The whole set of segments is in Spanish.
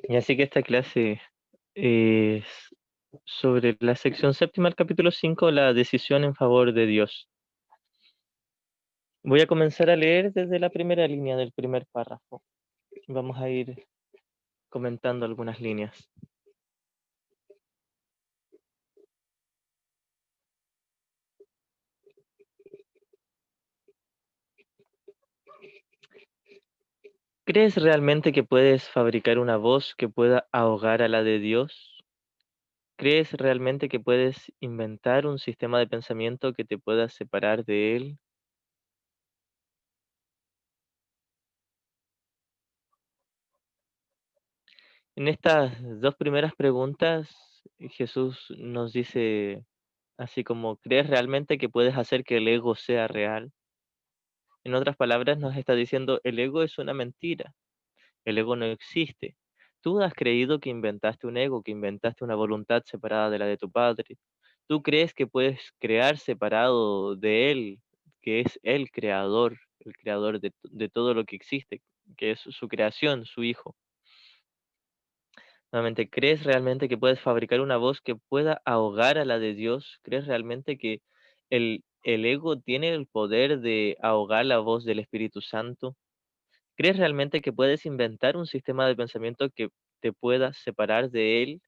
Y así que esta clase es sobre la sección séptima del capítulo 5, la decisión en favor de Dios. Voy a comenzar a leer desde la primera línea del primer párrafo. Vamos a ir comentando algunas líneas. ¿Crees realmente que puedes fabricar una voz que pueda ahogar a la de Dios? ¿Crees realmente que puedes inventar un sistema de pensamiento que te pueda separar de Él? En estas dos primeras preguntas, Jesús nos dice así como, ¿crees realmente que puedes hacer que el ego sea real? En otras palabras, nos está diciendo, el ego es una mentira, el ego no existe. Tú has creído que inventaste un ego, que inventaste una voluntad separada de la de tu padre. Tú crees que puedes crear separado de él, que es el creador de todo lo que existe, que es su creación, su hijo. Nuevamente, ¿crees realmente que puedes fabricar una voz que pueda ahogar a la de Dios? ¿Crees realmente que el ego tiene el poder de ahogar la voz del Espíritu Santo? ¿Crees realmente que puedes inventar un sistema de pensamiento que te pueda separar de Él?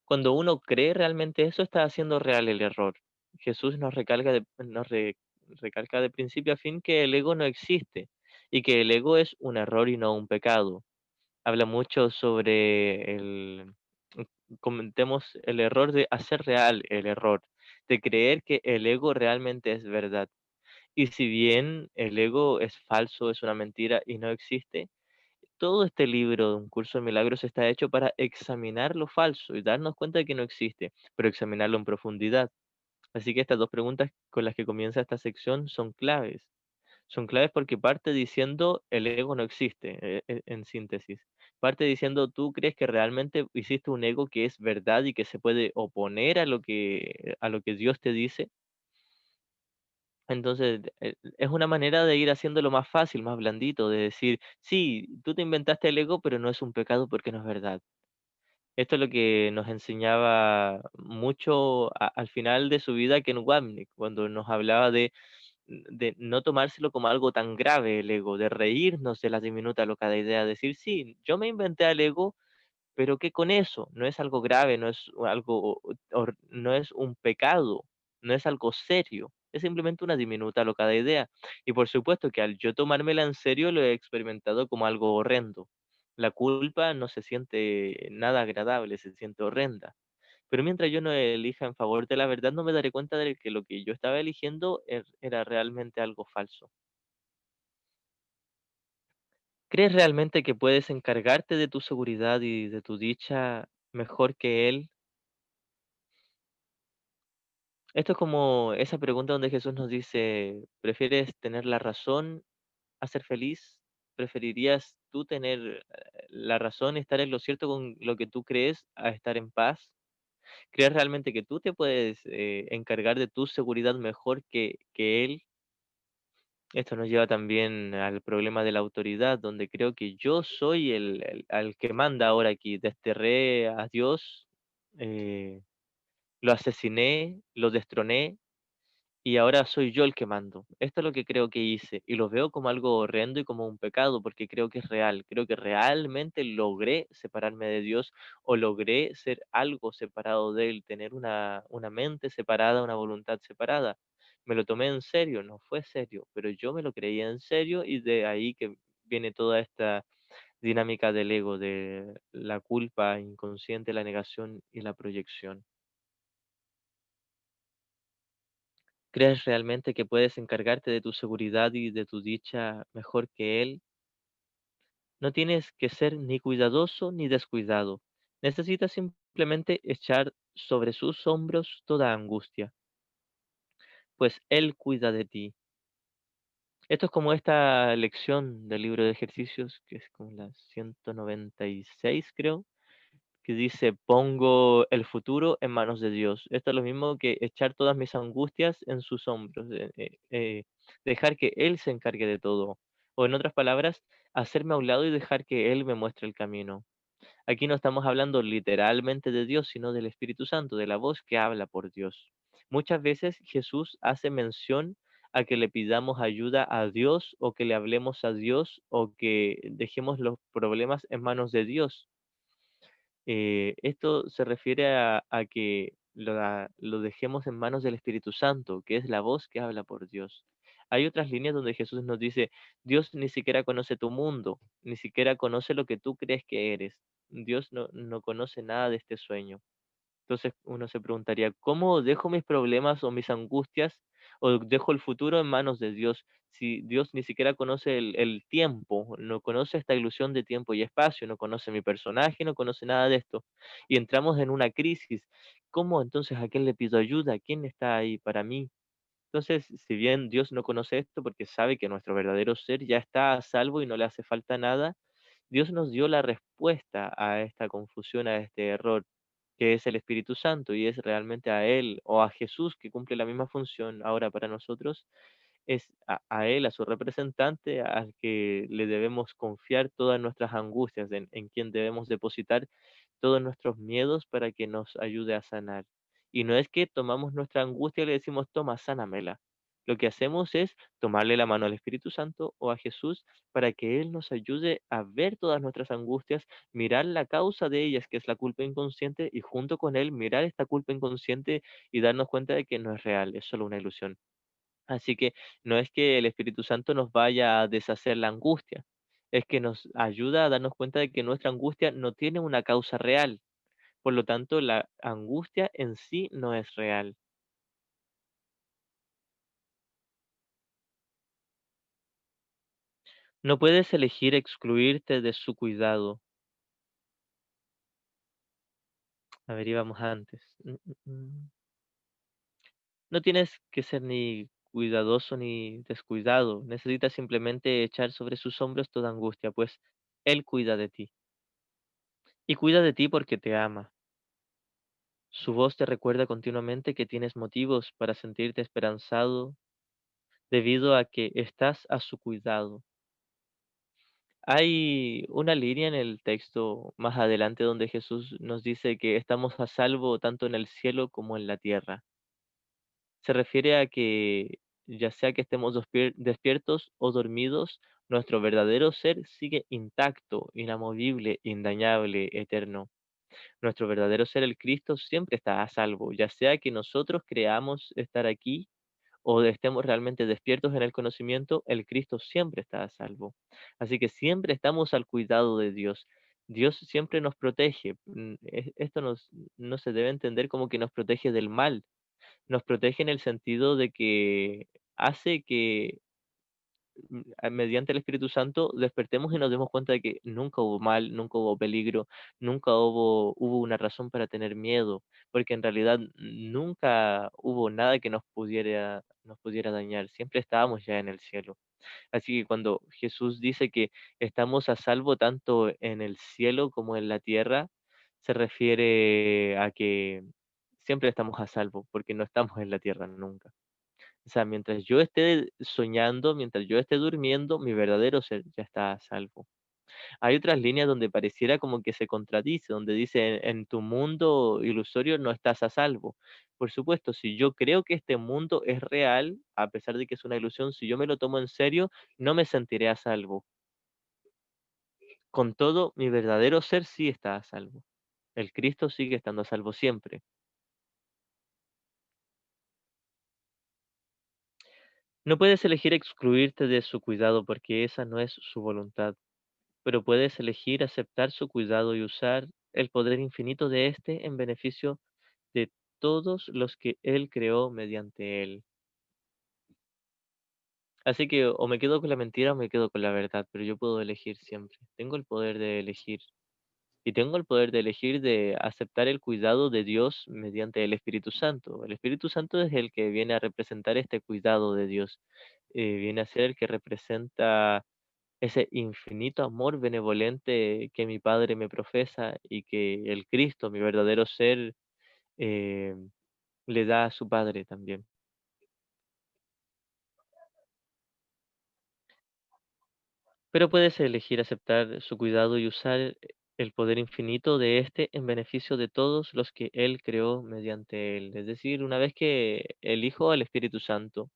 Cuando uno cree realmente eso, está haciendo real el error. Jesús recalca de principio a fin que el ego no existe y que el ego es un error y no un pecado. Habla mucho sobre comentemos el error de hacer real el error, de creer que el ego realmente es verdad. Y si bien el ego es falso, es una mentira y no existe, todo este libro, Un curso de milagros, está hecho para examinar lo falso y darnos cuenta de que no existe, pero examinarlo en profundidad. Así que estas dos preguntas con las que comienza esta sección son claves. Son claves porque parte diciendo el ego no existe, en síntesis. Parte diciendo tú crees que realmente hiciste un ego que es verdad y que se puede oponer a lo que Dios te dice. Entonces, es una manera de ir haciéndolo más fácil, más blandito, de decir, sí, tú te inventaste el ego, pero no es un pecado porque no es verdad. Esto es lo que nos enseñaba mucho al final de su vida Ken Wapnick, cuando nos hablaba de no tomárselo como algo tan grave el ego, de reírnos de la diminuta locada idea, decir, sí, yo me inventé al ego, pero ¿qué con eso? No es algo grave, no es algo, no es un pecado, no es algo serio, es simplemente una diminuta locada idea. Y por supuesto que al yo tomármela en serio lo he experimentado como algo horrendo. La culpa no se siente nada agradable, se siente horrenda. Pero mientras yo no elija en favor de la verdad, no me daré cuenta de que lo que yo estaba eligiendo era realmente algo falso. ¿Crees realmente que puedes encargarte de tu seguridad y de tu dicha mejor que Él? Esto es como esa pregunta donde Jesús nos dice, ¿prefieres tener la razón a ser feliz? ¿Preferirías tú tener la razón y estar en lo cierto con lo que tú crees a estar en paz? ¿Crees realmente que tú te puedes encargar de tu seguridad mejor que Él? Esto nos lleva también al problema de la autoridad, donde creo que yo soy al que manda ahora aquí. Desterré a Dios, eh, lo asesiné, lo destroné y ahora soy yo el que mando. Esto es lo que creo que hice y lo veo como algo horrendo y como un pecado porque creo que es real. Creo que realmente logré separarme de Dios o logré ser algo separado de Él, tener una mente separada, una voluntad separada. Me lo tomé en serio, no fue serio, pero yo me lo creía en serio y de ahí que viene toda esta dinámica del ego, de la culpa inconsciente, la negación y la proyección. ¿Crees realmente que puedes encargarte de tu seguridad y de tu dicha mejor que Él? No tienes que ser ni cuidadoso ni descuidado. Necesitas simplemente echar sobre sus hombros toda angustia, pues Él cuida de ti. Esto es como esta lección del libro de ejercicios, que es como la 196, creo, que dice, pongo el futuro en manos de Dios. Esto es lo mismo que echar todas mis angustias en sus hombros, dejar que Él se encargue de todo. O en otras palabras, hacerme a un lado y dejar que Él me muestre el camino. Aquí no estamos hablando literalmente de Dios, sino del Espíritu Santo, de la voz que habla por Dios. Muchas veces Jesús hace mención a que le pidamos ayuda a Dios o que le hablemos a Dios o que dejemos los problemas en manos de Dios. Esto se refiere a que lo dejemos en manos del Espíritu Santo, que es la voz que habla por Dios. Hay otras líneas donde Jesús nos dice, Dios ni siquiera conoce tu mundo, ni siquiera conoce lo que tú crees que eres. Dios no conoce nada de este sueño. Entonces uno se preguntaría, ¿cómo dejo mis problemas o mis angustias o dejo el futuro en manos de Dios? Si Dios ni siquiera conoce el tiempo, no conoce esta ilusión de tiempo y espacio, no conoce mi personaje, no conoce nada de esto. Y entramos en una crisis. ¿Cómo entonces a quién le pido ayuda? ¿Quién está ahí para mí? Entonces, si bien Dios no conoce esto porque sabe que nuestro verdadero ser ya está a salvo y no le hace falta nada, Dios nos dio la respuesta a esta confusión, a este error, que es el Espíritu Santo, y es realmente a Él o a Jesús que cumple la misma función ahora para nosotros, es a Él, a su representante, al que le debemos confiar todas nuestras angustias, en quien debemos depositar todos nuestros miedos para que nos ayude a sanar. Y no es que tomamos nuestra angustia y le decimos, toma, sánamela. Lo que hacemos es tomarle la mano al Espíritu Santo o a Jesús para que Él nos ayude a ver todas nuestras angustias, mirar la causa de ellas, que es la culpa inconsciente, y junto con Él mirar esta culpa inconsciente y darnos cuenta de que no es real, es solo una ilusión. Así que no es que el Espíritu Santo nos vaya a deshacer la angustia, es que nos ayuda a darnos cuenta de que nuestra angustia no tiene una causa real. Por lo tanto, la angustia en sí no es real. No puedes elegir excluirte de su cuidado. A ver, íbamos antes. No tienes que ser ni cuidadoso ni descuidado. Necesitas simplemente echar sobre sus hombros toda angustia, pues Él cuida de ti. Y cuida de ti porque te ama. Su voz te recuerda continuamente que tienes motivos para sentirte esperanzado debido a que estás a su cuidado. Hay una línea en el texto más adelante donde Jesús nos dice que estamos a salvo tanto en el cielo como en la tierra. Se refiere a que ya sea que estemos despiertos o dormidos, nuestro verdadero ser sigue intacto, inamovible, indañable, eterno. Nuestro verdadero ser, el Cristo, siempre está a salvo, ya sea que nosotros creamos estar aquí o estemos realmente despiertos en el conocimiento, el Cristo siempre está a salvo. Así que siempre estamos al cuidado de Dios. Dios siempre nos protege. Esto no se debe entender como que nos protege del mal. Nos protege en el sentido de que hace que mediante el Espíritu Santo despertemos y nos demos cuenta de que nunca hubo mal, nunca hubo peligro, nunca hubo una razón para tener miedo, porque en realidad nunca hubo nada que nos pudiera dañar, siempre estábamos ya en el cielo. Así que cuando Jesús dice que estamos a salvo tanto en el cielo como en la tierra, se refiere a que siempre estamos a salvo, porque no estamos en la tierra nunca. O sea, mientras yo esté soñando, mientras yo esté durmiendo, mi verdadero ser ya está a salvo. Hay otras líneas donde pareciera como que se contradice, donde dice, en tu mundo ilusorio no estás a salvo. Por supuesto, si yo creo que este mundo es real, a pesar de que es una ilusión, si yo me lo tomo en serio, no me sentiré a salvo. Con todo, mi verdadero ser sí está a salvo. El Cristo sigue estando a salvo siempre. No puedes elegir excluirte de su cuidado porque esa no es su voluntad. Pero puedes elegir aceptar su cuidado y usar el poder infinito de éste en beneficio de todos los que Él creó mediante Él. Así que o me quedo con la mentira o me quedo con la verdad, pero yo puedo elegir siempre. Tengo el poder de elegir. Y tengo el poder de elegir de aceptar el cuidado de Dios mediante el Espíritu Santo. El Espíritu Santo es el que viene a representar este cuidado de Dios. Viene a ser el que representa ese infinito amor benevolente que mi Padre me profesa y que el Cristo, mi verdadero ser, eh, le da a su Padre también. Pero puedes elegir aceptar su cuidado y usar el poder infinito de éste en beneficio de todos los que Él creó mediante Él. Es decir, una vez que elijo al Espíritu Santo,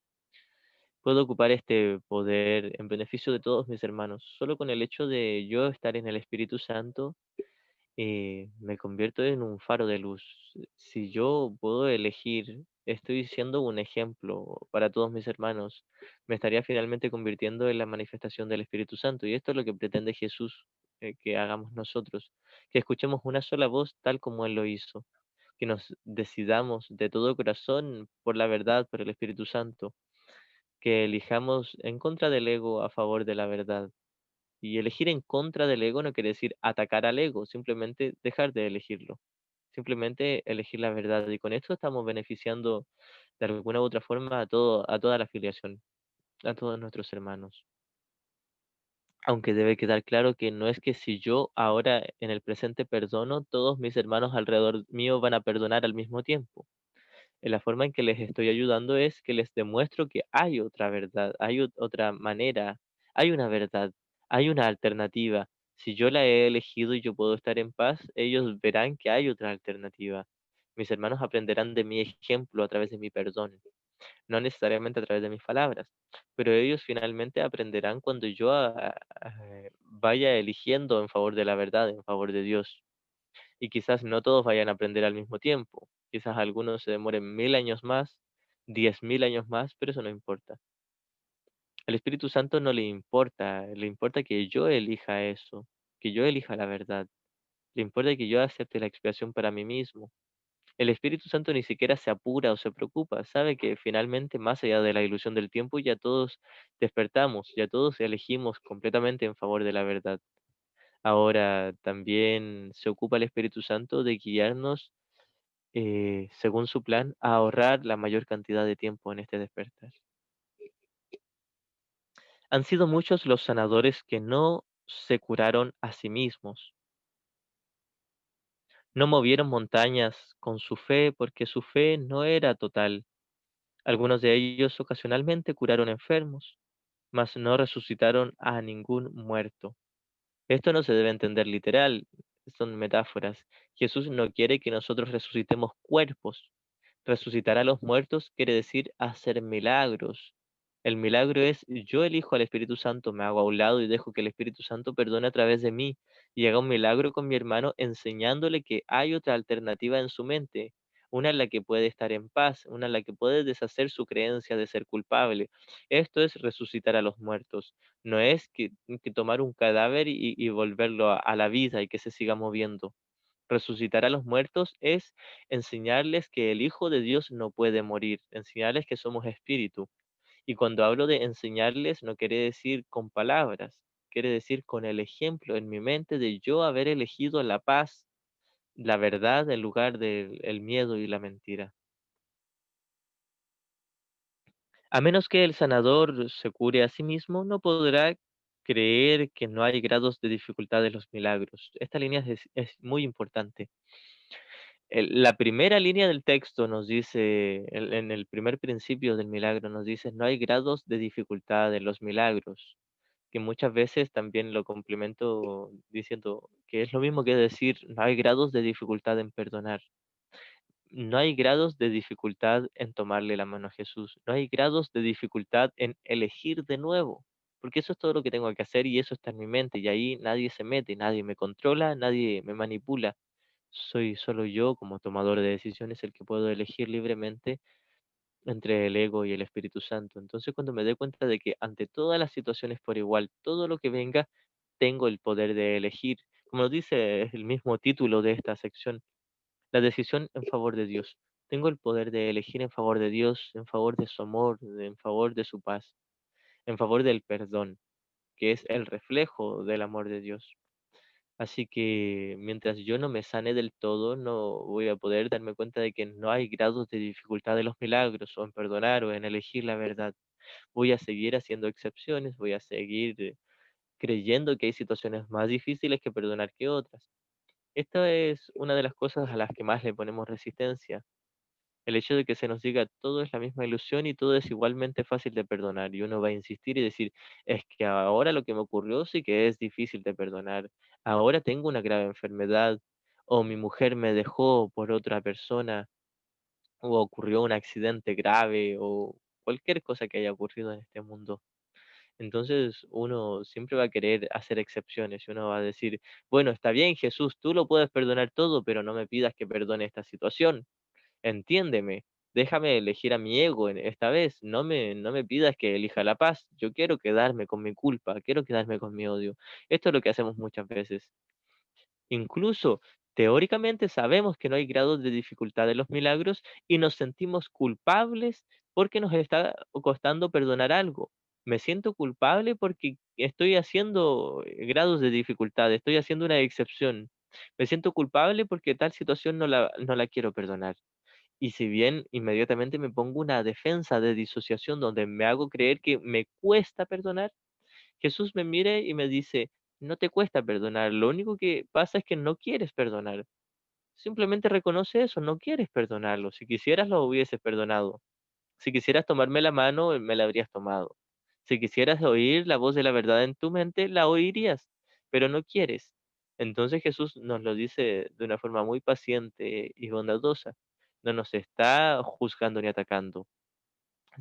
puedo ocupar este poder en beneficio de todos mis hermanos. Solo con el hecho de yo estar en el Espíritu Santo, me convierto en un faro de luz. Si yo puedo elegir, estoy siendo un ejemplo para todos mis hermanos, me estaría finalmente convirtiendo en la manifestación del Espíritu Santo. Y esto es lo que pretende Jesús, que hagamos nosotros, que escuchemos una sola voz tal como Él lo hizo, que nos decidamos de todo corazón por la verdad, por el Espíritu Santo, que elijamos en contra del ego a favor de la verdad. Y elegir en contra del ego no quiere decir atacar al ego, simplemente dejar de elegirlo, simplemente elegir la verdad. Y con esto estamos beneficiando de alguna u otra forma a toda la afiliación, a todos nuestros hermanos. Aunque debe quedar claro que no es que si yo ahora en el presente perdono, todos mis hermanos alrededor mío van a perdonar al mismo tiempo. La forma en que les estoy ayudando es que les demuestro que hay otra verdad, hay otra manera, hay una verdad, hay una alternativa. Si yo la he elegido y yo puedo estar en paz, ellos verán que hay otra alternativa. Mis hermanos aprenderán de mi ejemplo a través de mi perdón, no necesariamente a través de mis palabras, pero ellos finalmente aprenderán cuando yo vaya eligiendo en favor de la verdad, en favor de Dios. Y quizás no todos vayan a aprender al mismo tiempo. Quizás algunos se demoren 1000 años más, 10.000 años más, pero eso no importa. Al Espíritu Santo no le importa que yo elija eso, que yo elija la verdad. Le importa que yo acepte la expiación para mí mismo. El Espíritu Santo ni siquiera se apura o se preocupa, sabe que finalmente, más allá de la ilusión del tiempo, ya todos despertamos, ya todos elegimos completamente en favor de la verdad. Ahora también se ocupa el Espíritu Santo de guiarnos según su plan, a ahorrar la mayor cantidad de tiempo en este despertar. Han sido muchos los sanadores que no se curaron a sí mismos, no movieron montañas con su fe porque su fe no era total. Algunos de ellos ocasionalmente curaron enfermos, mas no resucitaron a ningún muerto. Esto no se debe entender literal, son metáforas. Jesús no quiere que nosotros resucitemos cuerpos. Resucitar a los muertos quiere decir hacer milagros. El milagro es yo elijo al Espíritu Santo, me hago a un lado y dejo que el Espíritu Santo perdone a través de mí y haga un milagro con mi hermano enseñándole que hay otra alternativa en su mente, una en la que puede estar en paz, una en la que puede deshacer su creencia de ser culpable. Esto es resucitar a los muertos. No es que tomar un cadáver y volverlo a la vida y que se siga moviendo. Resucitar a los muertos es enseñarles que el Hijo de Dios no puede morir, enseñarles que somos espíritu. Y cuando hablo de enseñarles, no quiere decir con palabras, quiere decir con el ejemplo en mi mente de yo haber elegido la paz, la verdad en lugar del el miedo y la mentira. A menos que el sanador se cure a sí mismo, no podrá creer que no hay grados de dificultad en los milagros. Esta línea es muy importante. La primera línea del texto nos dice, en el primer principio del milagro nos dice, no hay grados de dificultad en los milagros, que muchas veces también lo complemento diciendo que es lo mismo que decir, no hay grados de dificultad en perdonar. No hay grados de dificultad en tomarle la mano a Jesús. No hay grados de dificultad en elegir de nuevo, porque eso es todo lo que tengo que hacer y eso está en mi mente y ahí nadie se mete, nadie me controla, nadie me manipula. Soy solo yo como tomador de decisiones el que puedo elegir libremente entre el ego y el Espíritu Santo. Entonces, cuando me doy cuenta de que ante todas las situaciones por igual, todo lo que venga, tengo el poder de elegir. Como lo dice el mismo título de esta sección, la decisión en favor de Dios. Tengo el poder de elegir en favor de Dios, en favor de su amor, en favor de su paz, en favor del perdón, que es el reflejo del amor de Dios. Así que mientras yo no me sane del todo, no voy a poder darme cuenta de que no hay grados de dificultad en los milagros, o en perdonar, o en elegir la verdad. Voy a seguir haciendo excepciones, voy a seguir creyendo que hay situaciones más difíciles que perdonar que otras. Esta es una de las cosas a las que más le ponemos resistencia. El hecho de que se nos diga todo es la misma ilusión y todo es igualmente fácil de perdonar. Y uno va a insistir y decir, es que ahora lo que me ocurrió sí que es difícil de perdonar. Ahora tengo una grave enfermedad o mi mujer me dejó por otra persona o ocurrió un accidente grave o cualquier cosa que haya ocurrido en este mundo. Entonces uno siempre va a querer hacer excepciones y uno va a decir, bueno, está bien, Jesús, tú lo puedes perdonar todo, pero no me pidas que perdone esta situación. Entiéndeme, déjame elegir a mi ego en esta vez, no me pidas que elija la paz. Yo quiero quedarme con mi culpa, quiero quedarme con mi odio. Esto es lo que hacemos muchas veces. Incluso teóricamente sabemos que no hay grados de dificultad en los milagros y nos sentimos culpables porque nos está costando perdonar algo. Me siento culpable porque estoy haciendo grados de dificultad, estoy haciendo una excepción. Me siento culpable porque tal situación no la quiero perdonar. Y si bien inmediatamente me pongo una defensa de disociación donde me hago creer que me cuesta perdonar, Jesús me mira y me dice, no te cuesta perdonar, lo único que pasa es que no quieres perdonar. Simplemente reconoce eso, no quieres perdonarlo. Si quisieras, lo hubieses perdonado. Si quisieras tomarme la mano, me la habrías tomado. Si quisieras oír la voz de la verdad en tu mente, la oirías, pero no quieres. Entonces Jesús nos lo dice de una forma muy paciente y bondadosa. No nos está juzgando ni atacando.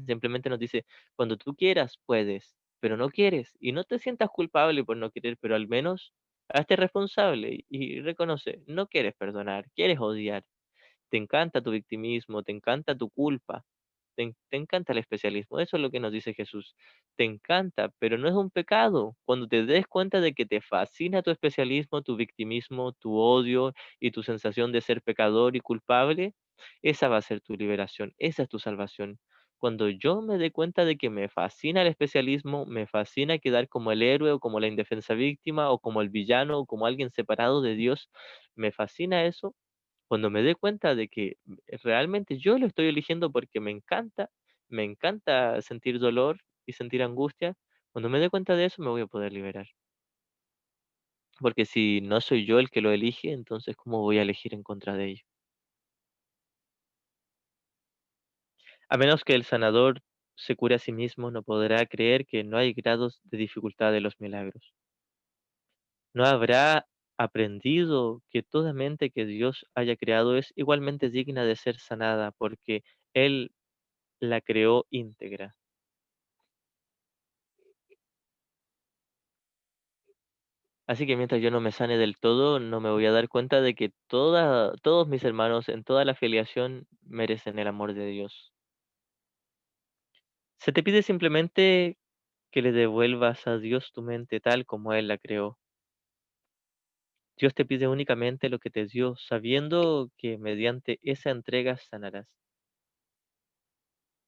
Simplemente nos dice, cuando tú quieras, puedes, pero no quieres. Y no te sientas culpable por no querer, pero al menos hazte responsable y reconoce, no quieres perdonar, quieres odiar. Te encanta tu victimismo, te encanta tu culpa, te encanta el especialismo. Eso es lo que nos dice Jesús. Te encanta, pero no es un pecado. Cuando te des cuenta de que te fascina tu especialismo, tu victimismo, tu odio y tu sensación de ser pecador y culpable, esa va a ser tu liberación, esa es tu salvación. Cuando yo me dé cuenta de que me fascina el especialismo, me fascina quedar como el héroe o como la indefensa víctima o como el villano o como alguien separado de Dios, me fascina eso. Cuando me dé cuenta de que realmente yo lo estoy eligiendo porque me encanta sentir dolor y sentir angustia, cuando me dé cuenta de eso me voy a poder liberar. Porque si no soy yo el que lo elige, entonces ¿cómo voy a elegir en contra de ello? A menos que el sanador se cure a sí mismo, no podrá creer que no hay grados de dificultad de los milagros. No habrá aprendido que toda mente que Dios haya creado es igualmente digna de ser sanada porque Él la creó íntegra. Así que mientras yo no me sane del todo, no me voy a dar cuenta de que todos mis hermanos en toda la filiación merecen el amor de Dios. Se te pide simplemente que le devuelvas a Dios tu mente tal como Él la creó. Dios te pide únicamente lo que te dio, sabiendo que mediante esa entrega sanarás.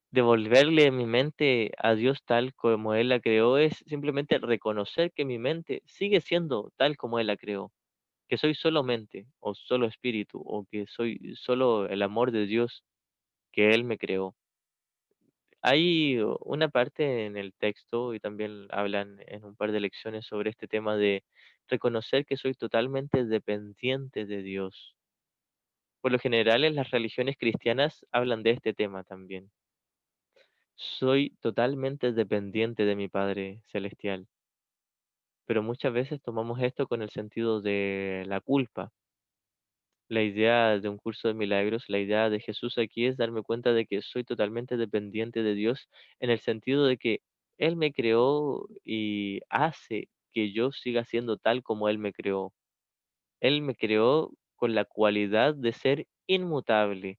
Devolverle mi mente a Dios tal como Él la creó es simplemente reconocer que mi mente sigue siendo tal como Él la creó, que soy solo mente o solo espíritu o que soy solo el amor de Dios que Él me creó. Hay una parte en el texto y también hablan en un par de lecciones sobre este tema de reconocer que soy totalmente dependiente de Dios. Por lo general en las religiones cristianas hablan de este tema también. Soy totalmente dependiente de mi Padre Celestial, pero muchas veces tomamos esto con el sentido de la culpa. La idea de un curso de milagros, la idea de Jesús aquí es darme cuenta de que soy totalmente dependiente de Dios en el sentido de que Él me creó y hace que yo siga siendo tal como Él me creó. Él me creó con la cualidad de ser inmutable,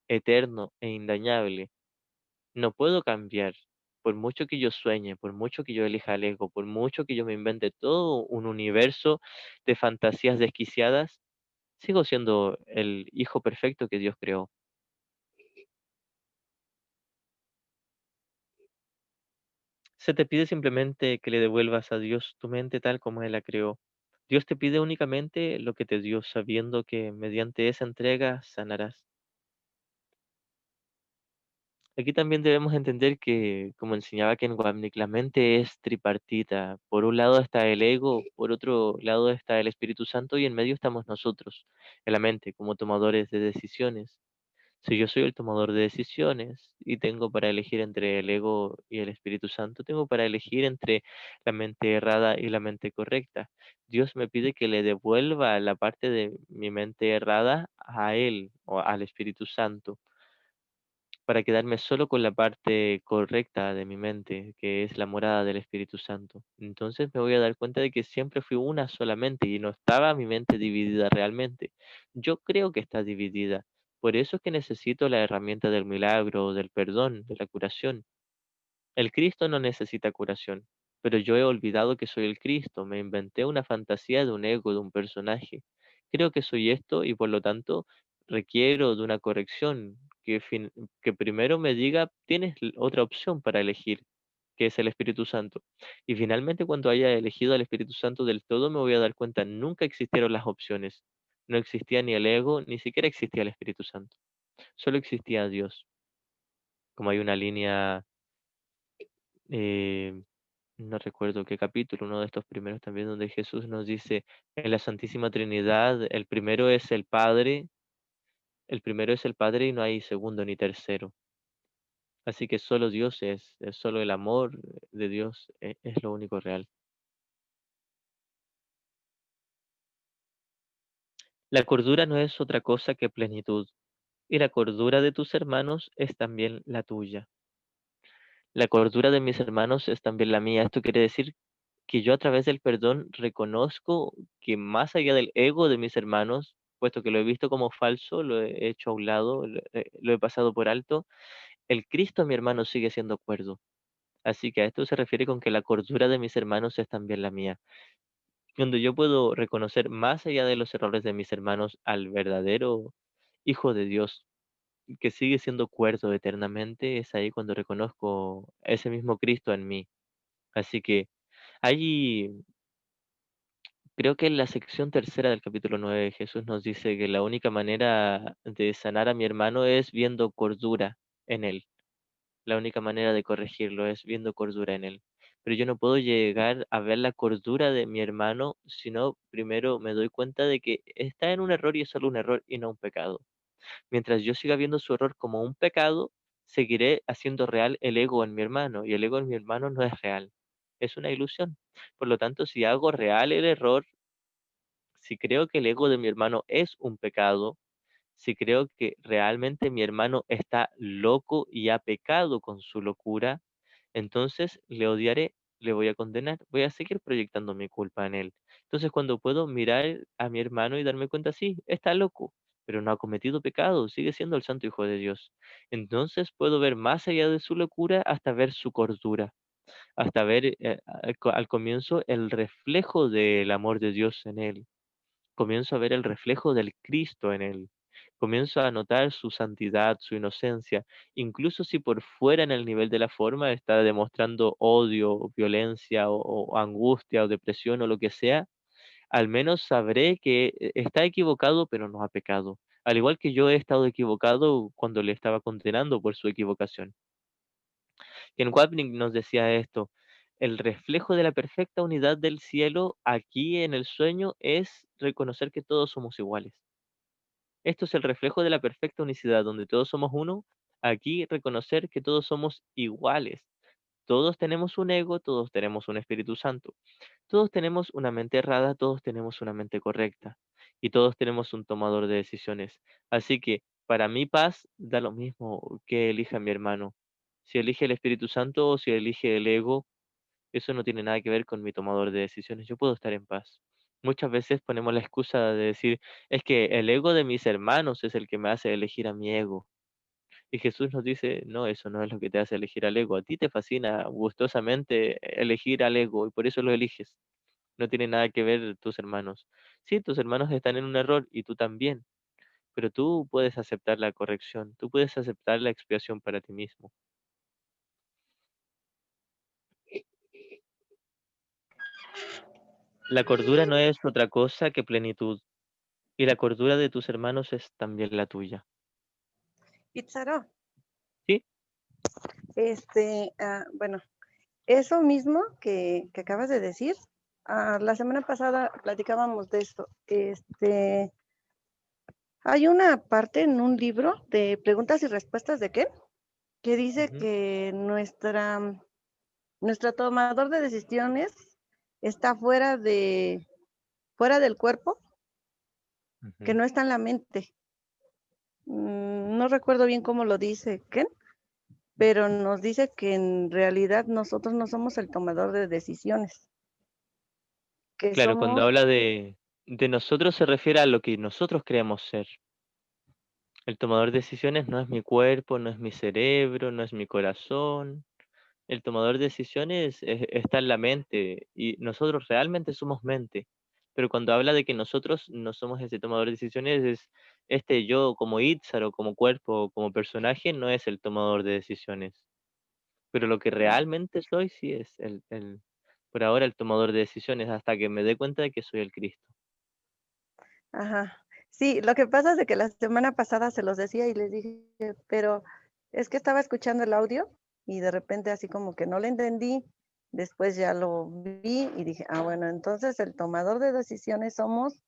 eterno e indañable. No puedo cambiar. Por mucho que yo sueñe, por mucho que yo elija el ego, por mucho que yo me invente todo un universo de fantasías desquiciadas, sigo siendo el hijo perfecto que Dios creó. Se te pide simplemente que le devuelvas a Dios tu mente tal como Él la creó. Dios te pide únicamente lo que te dio, sabiendo que mediante esa entrega sanarás. Aquí también debemos entender que, como enseñaba Ken Wapnick, la mente es tripartita. Por un lado está el ego, por otro lado está el Espíritu Santo y en medio estamos nosotros, en la mente, como tomadores de decisiones. Si yo soy el tomador de decisiones y tengo para elegir entre el ego y el Espíritu Santo, tengo para elegir entre la mente errada y la mente correcta. Dios me pide que le devuelva la parte de mi mente errada a Él o al Espíritu Santo para quedarme solo con la parte correcta de mi mente, que es la morada del Espíritu Santo. Entonces me voy a dar cuenta de que siempre fui una solamente y no estaba mi mente dividida realmente. Yo creo que está dividida. Por eso es que necesito la herramienta del milagro, del perdón, de la curación. El Cristo no necesita curación, pero yo he olvidado que soy el Cristo, me inventé una fantasía de un ego, de un personaje. Creo que soy esto y por lo tanto requiero de una corrección que primero me diga, tienes otra opción para elegir, que es el Espíritu Santo. Y finalmente cuando haya elegido al Espíritu Santo del todo me voy a dar cuenta, nunca existieron las opciones. No existía ni el ego, ni siquiera existía el Espíritu Santo. Solo existía Dios. Como hay una línea eh, no recuerdo qué capítulo, uno de estos primeros también, donde Jesús nos dice, en la Santísima Trinidad, el primero es el Padre y no hay segundo ni tercero. Así que solo Dios es solo el amor de Dios, es lo único real. La cordura no es otra cosa que plenitud, y la cordura de tus hermanos es también la tuya. La cordura de mis hermanos es también la mía. Esto quiere decir que yo a través del perdón reconozco que más allá del ego de mis hermanos, puesto que lo he visto como falso, lo he hecho a un lado, lo he pasado por alto, el Cristo mi hermano sigue siendo cuerdo. Así que a esto se refiere con que la cordura de mis hermanos es también la mía. Cuando yo puedo reconocer más allá de los errores de mis hermanos al verdadero Hijo de Dios, que sigue siendo cuerdo eternamente, es ahí cuando reconozco ese mismo Cristo en mí. Así que hay creo que en la sección tercera del capítulo 9 Jesús nos dice que la única manera de sanar a mi hermano es viendo cordura en él. La única manera de corregirlo es viendo cordura en él. Pero yo no puedo llegar a ver la cordura de mi hermano si no primero me doy cuenta de que está en un error y es solo un error y no un pecado. Mientras yo siga viendo su error como un pecado, seguiré haciendo real el ego en mi hermano y el ego en mi hermano no es real. Es una ilusión. Por lo tanto, si hago real el error, si creo que el ego de mi hermano es un pecado, si creo que realmente mi hermano está loco y ha pecado con su locura, entonces le odiaré, le voy a condenar, voy a seguir proyectando mi culpa en él. Entonces cuando puedo mirar a mi hermano y darme cuenta, sí, está loco, pero no ha cometido pecado, sigue siendo el santo hijo de Dios. Entonces puedo ver más allá de su locura hasta ver su cordura, hasta ver al comienzo el reflejo del amor de Dios en él, comienzo a ver el reflejo del Cristo en él. Comienzo a notar su santidad, su inocencia, incluso si por fuera en el nivel de la forma está demostrando odio, violencia o angustia o depresión o lo que sea, al menos sabré que está equivocado pero no ha pecado. Al igual que yo he estado equivocado cuando le estaba condenando por su equivocación. Ken Wapnick nos decía esto, el reflejo de la perfecta unidad del cielo aquí en el sueño es reconocer que todos somos iguales. Esto es el reflejo de la perfecta unicidad, donde todos somos uno. Aquí reconocer que todos somos iguales. Todos tenemos un ego, todos tenemos un Espíritu Santo. Todos tenemos una mente errada, todos tenemos una mente correcta. Y todos tenemos un tomador de decisiones. Así que para mi paz da lo mismo que elija mi hermano. Si elige el Espíritu Santo o si elige el ego, eso no tiene nada que ver con mi tomador de decisiones. Yo puedo estar en paz. Muchas veces ponemos la excusa de decir, es que el ego de mis hermanos es el que me hace elegir a mi ego. Y Jesús nos dice, no, eso no es lo que te hace elegir al ego. A ti te fascina gustosamente elegir al ego y por eso lo eliges. No tiene nada que ver tus hermanos. Sí, tus hermanos están en un error y tú también, pero tú puedes aceptar la corrección, tú puedes aceptar la expiación para ti mismo. La cordura no es otra cosa que plenitud. Y la cordura de tus hermanos es también la tuya. Itzaro, ¿Sí? bueno, eso mismo que acabas de decir, la semana pasada platicábamos de esto. Hay una parte en un libro de preguntas y respuestas de Ken que dice Ujú, que nuestro tomador de decisiones está fuera del cuerpo, que ujú. no está en la mente. No recuerdo bien cómo lo dice Ken, pero nos dice que en realidad nosotros no somos el tomador de decisiones, que Claro, cuando somos, habla de nosotros se refiere a lo que nosotros creemos ser. El tomador de decisiones no es mi cuerpo, no es mi cerebro, no es mi corazón. El tomador de decisiones está en la mente y nosotros realmente somos mente. Pero cuando habla de que nosotros no somos ese tomador de decisiones, es este yo como Itzar o como cuerpo o como personaje no es el tomador de decisiones. Pero lo que realmente soy sí es por ahora el tomador de decisiones hasta que me dé cuenta de que soy el Cristo. ajá. Sí, lo que pasa es de que la semana pasada se los decía y les dije, pero es que estaba escuchando el audio y de repente así como que no le entendí. Después ya lo vi y dije, ah, bueno, entonces el tomador de decisiones somos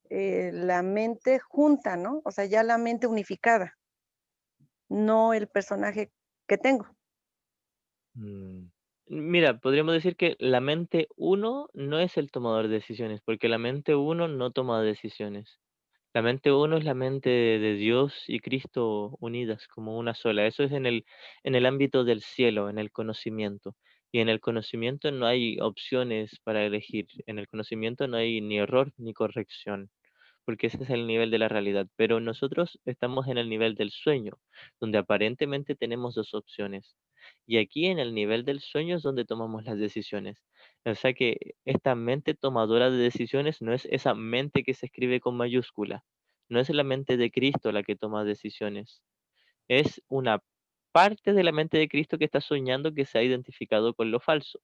la mente junta, ¿no? O sea, ya la mente unificada, no el personaje que tengo. Mm. Mira, podríamos decir que la mente uno no es el tomador de decisiones, porque la mente uno no toma decisiones. La mente uno es la mente de Dios y Cristo unidas como una sola. Eso es en el ámbito del cielo, en el conocimiento. Y en el conocimiento no hay opciones para elegir. En el conocimiento no hay ni error ni corrección, porque ese es el nivel de la realidad. Pero nosotros estamos en el nivel del sueño, donde aparentemente tenemos dos opciones. Y aquí en el nivel del sueño es donde tomamos las decisiones. O sea que esta mente tomadora de decisiones no es esa mente que se escribe con mayúscula, no es la mente de Cristo la que toma decisiones, es una parte de la mente de Cristo que está soñando que se ha identificado con lo falso.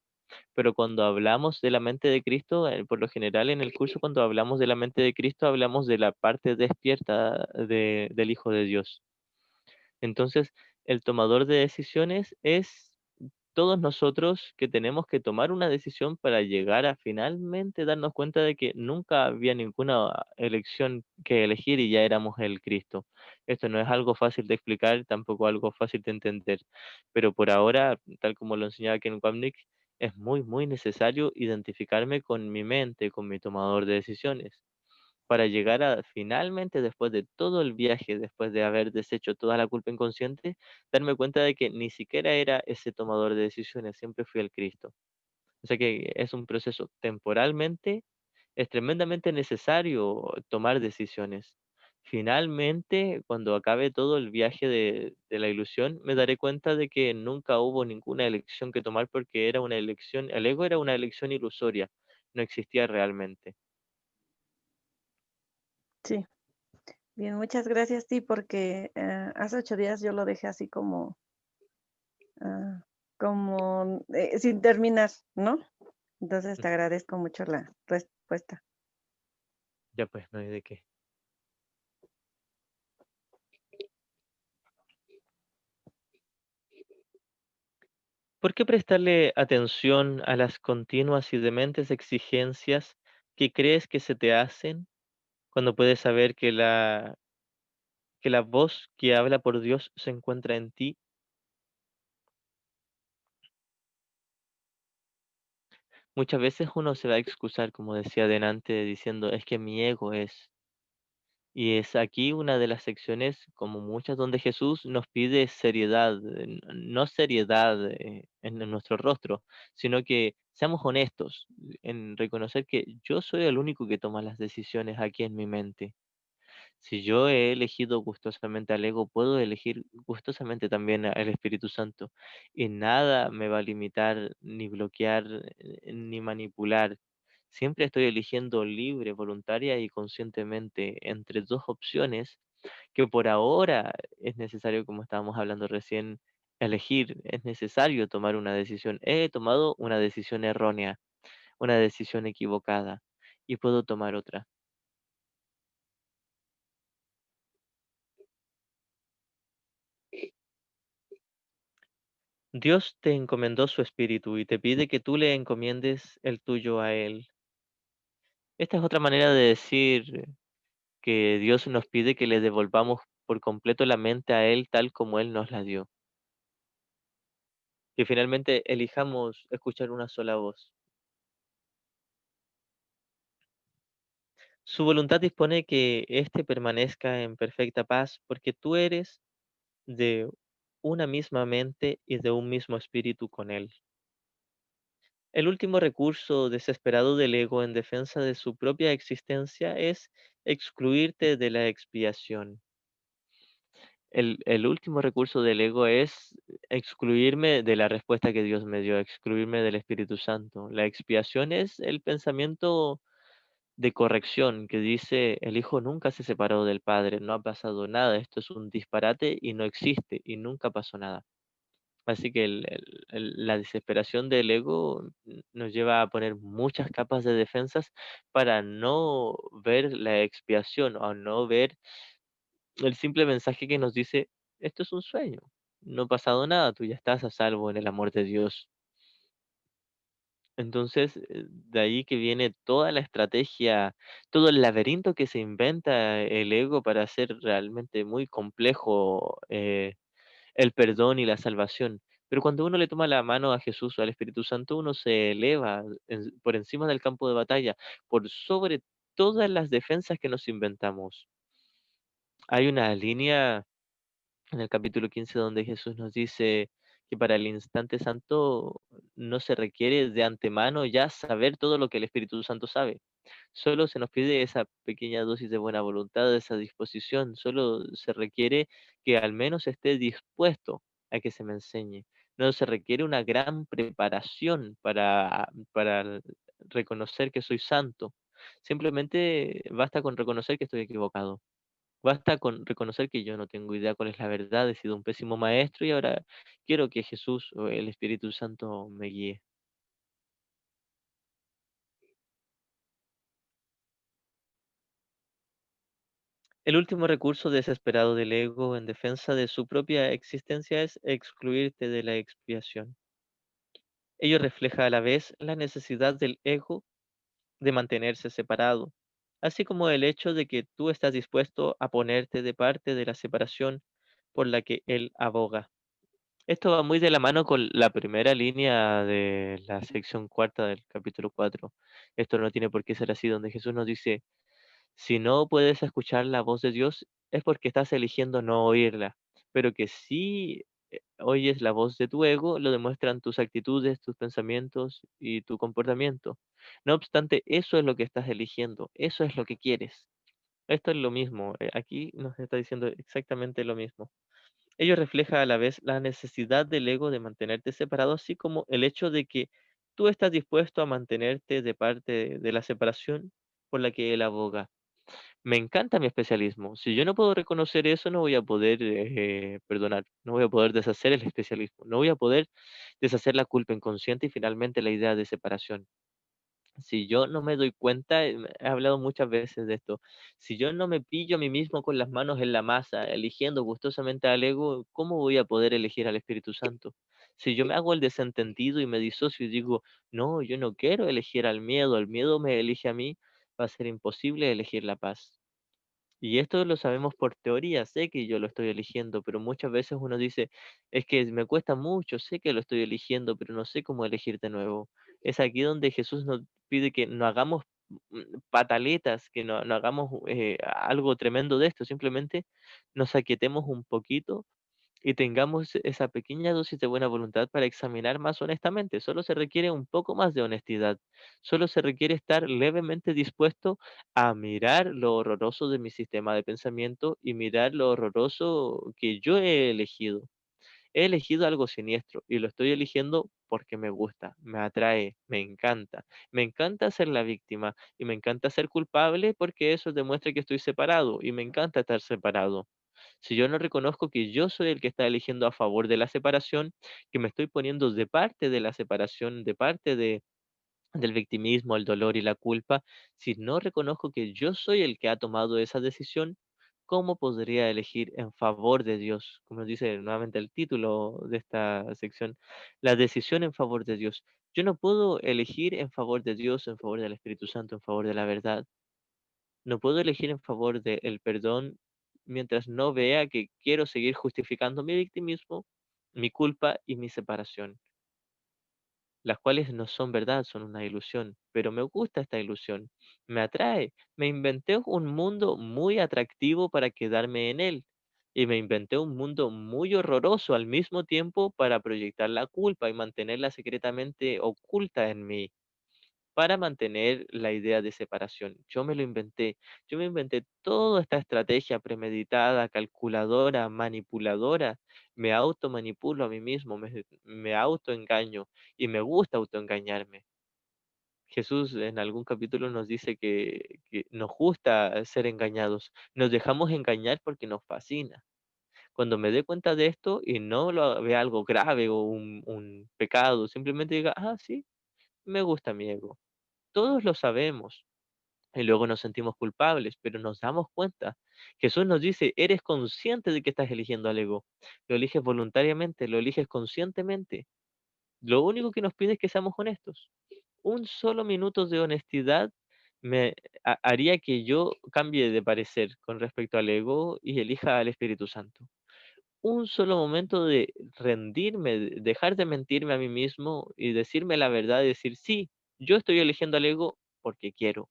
Pero cuando hablamos de la mente de Cristo, por lo general en el curso, cuando hablamos de la mente de Cristo, hablamos de la parte despierta del Hijo de Dios. Entonces, el tomador de decisiones es todos nosotros que tenemos que tomar una decisión para llegar a finalmente darnos cuenta de que nunca había ninguna elección que elegir y ya éramos el Cristo. Esto no es algo fácil de explicar, tampoco algo fácil de entender, pero por ahora, tal como lo enseñaba Ken Wapnick, es muy, muy necesario identificarme con mi mente, con mi tomador de decisiones para llegar a finalmente, después de todo el viaje, después de haber deshecho toda la culpa inconsciente, darme cuenta de que ni siquiera era ese tomador de decisiones, siempre fui el Cristo. O sea que es un proceso temporalmente, es tremendamente necesario tomar decisiones. Finalmente, cuando acabe todo el viaje de la ilusión, me daré cuenta de que nunca hubo ninguna elección que tomar porque era una elección, el ego era una elección ilusoria, no existía realmente. Sí, bien, muchas gracias, sí, porque hace 8 días yo lo dejé así ah, como sin terminar, ¿no? Entonces te agradezco mucho la respuesta. Ya pues, no hay de qué. ¿Por qué prestarle atención a las continuas y dementes exigencias que crees que se te hacen cuando puedes saber que la voz que habla por Dios se encuentra en ti? Muchas veces uno se va a excusar, como decía delante, diciendo, es que mi ego es. Y es aquí una de las secciones, como muchas, donde Jesús nos pide seriedad, no seriedad en nuestro rostro, sino que seamos honestos en reconocer que yo soy el único que toma las decisiones aquí en mi mente. Si yo he elegido gustosamente al ego, puedo elegir gustosamente también al Espíritu Santo. Y nada me va a limitar, ni bloquear, ni manipular. Siempre estoy eligiendo libre, voluntaria y conscientemente entre dos opciones que por ahora es necesario, como estábamos hablando recién, elegir. Es necesario tomar una decisión. He tomado una decisión errónea, una decisión equivocada y puedo tomar otra. Dios te encomendó su espíritu y te pide que tú le encomiendes el tuyo a Él. Esta es otra manera de decir que Dios nos pide que le devolvamos por completo la mente a Él tal como Él nos la dio. Que finalmente elijamos escuchar una sola voz. Su voluntad dispone que éste permanezca en perfecta paz, porque tú eres de una misma mente y de un mismo espíritu con Él. El último recurso desesperado del ego en defensa de su propia existencia es excluirte de la expiación. El último recurso del ego es excluirme de la respuesta que Dios me dio, excluirme del Espíritu Santo. La expiación es el pensamiento de corrección que dice: el hijo nunca se separó del padre, no ha pasado nada, esto es un disparate y no existe y nunca pasó nada. Así que la desesperación del ego nos lleva a poner muchas capas de defensas para no ver la expiación o no ver el simple mensaje que nos dice: esto es un sueño, no ha pasado nada, tú ya estás a salvo en el amor de Dios. Entonces, de ahí que viene toda la estrategia, todo el laberinto que se inventa el ego para hacer realmente muy complejo el perdón y la salvación. Pero cuando uno le toma la mano a Jesús o al Espíritu Santo, uno se eleva por encima del campo de batalla, por sobre todas las defensas que nos inventamos. Hay una línea en el capítulo 15 donde Jesús nos dice que para el instante santo no se requiere de antemano ya saber todo lo que el Espíritu Santo sabe. Solo se nos pide esa pequeña dosis de buena voluntad, esa disposición. Solo se requiere que al menos esté dispuesto a que se me enseñe. No se requiere una gran preparación para reconocer que soy santo. Simplemente basta con reconocer que estoy equivocado. Basta con reconocer que yo no tengo idea cuál es la verdad, he sido un pésimo maestro y ahora quiero que Jesús o el Espíritu Santo me guíe. El último recurso desesperado del ego en defensa de su propia existencia es excluirte de la expiación. Ello refleja a la vez la necesidad del ego de mantenerse separado, así como el hecho de que tú estás dispuesto a ponerte de parte de la separación por la que él aboga. Esto va muy de la mano con la primera línea de la sección cuarta del capítulo 4. Esto no tiene por qué ser así, donde Jesús nos dice: si no puedes escuchar la voz de Dios, es porque estás eligiendo no oírla, pero que si oyes la voz de tu ego, lo demuestran tus actitudes, tus pensamientos y tu comportamiento. No obstante, eso es lo que estás eligiendo, eso es lo que quieres. Esto es lo mismo, aquí nos está diciendo exactamente lo mismo. Ello refleja a la vez la necesidad del ego de mantenerte separado, así como el hecho de que tú estás dispuesto a mantenerte de parte de la separación por la que él aboga. Me encanta mi especialismo. Si yo no puedo reconocer eso, no voy a poder perdonar, no voy a poder deshacer el especialismo, no voy a poder deshacer la culpa inconsciente y finalmente la idea de separación. Si yo no me doy cuenta, he hablado muchas veces de esto, si yo no me pillo a mí mismo con las manos en la masa, eligiendo gustosamente al ego, ¿cómo voy a poder elegir al Espíritu Santo? Si yo me hago el desentendido y me disocio y digo, no, yo no quiero elegir al miedo, el miedo me elige a mí, va a ser imposible elegir la paz. Y esto lo sabemos por teoría, sé que yo lo estoy eligiendo, pero muchas veces uno dice, es que me cuesta mucho, sé que lo estoy eligiendo, pero no sé cómo elegir de nuevo. Es aquí donde Jesús nos pide que no hagamos pataletas, que no hagamos algo tremendo de esto, simplemente nos aquietemos un poquito y tengamos esa pequeña dosis de buena voluntad para examinar más honestamente. Solo se requiere un poco más de honestidad. Solo se requiere estar levemente dispuesto a mirar lo horroroso de mi sistema de pensamiento y mirar lo horroroso que yo he elegido. He elegido algo siniestro y lo estoy eligiendo porque me gusta, me atrae, me encanta. Me encanta ser la víctima y me encanta ser culpable porque eso demuestra que estoy separado y me encanta estar separado. Si yo no reconozco que yo soy el que está eligiendo a favor de la separación, que me estoy poniendo de parte de la separación, de parte del victimismo, el dolor y la culpa, si no reconozco que yo soy el que ha tomado esa decisión, ¿cómo podría elegir en favor de Dios? Como nos dice nuevamente el título de esta sección, la decisión en favor de Dios. Yo no puedo elegir en favor de Dios, en favor del Espíritu Santo, en favor de la verdad. No puedo elegir en favor del perdón mientras no vea que quiero seguir justificando mi victimismo, mi culpa y mi separación, las cuales no son verdad, son una ilusión, pero me gusta esta ilusión, me atrae. Me inventé un mundo muy atractivo para quedarme en él y me inventé un mundo muy horroroso al mismo tiempo para proyectar la culpa y mantenerla secretamente oculta en mí, para mantener la idea de separación. Yo me lo inventé. Yo me inventé toda esta estrategia premeditada, calculadora, manipuladora. Me automanipulo a mí mismo, me autoengaño y me gusta autoengañarme. Jesús en algún capítulo nos dice que nos gusta ser engañados. Nos dejamos engañar porque nos fascina. Cuando me dé cuenta de esto y no lo vea algo grave o un pecado, simplemente diga, ah, sí, me gusta mi ego. Todos lo sabemos y luego nos sentimos culpables, pero nos damos cuenta. Jesús nos dice, eres consciente de que estás eligiendo al ego. Lo eliges voluntariamente, lo eliges conscientemente. Lo único que nos pide es que seamos honestos. Un solo minuto de honestidad me haría que yo cambie de parecer con respecto al ego y elija al Espíritu Santo. Un solo momento de rendirme, dejar de mentirme a mí mismo y decirme la verdad, decir, sí, yo estoy eligiendo al ego porque quiero,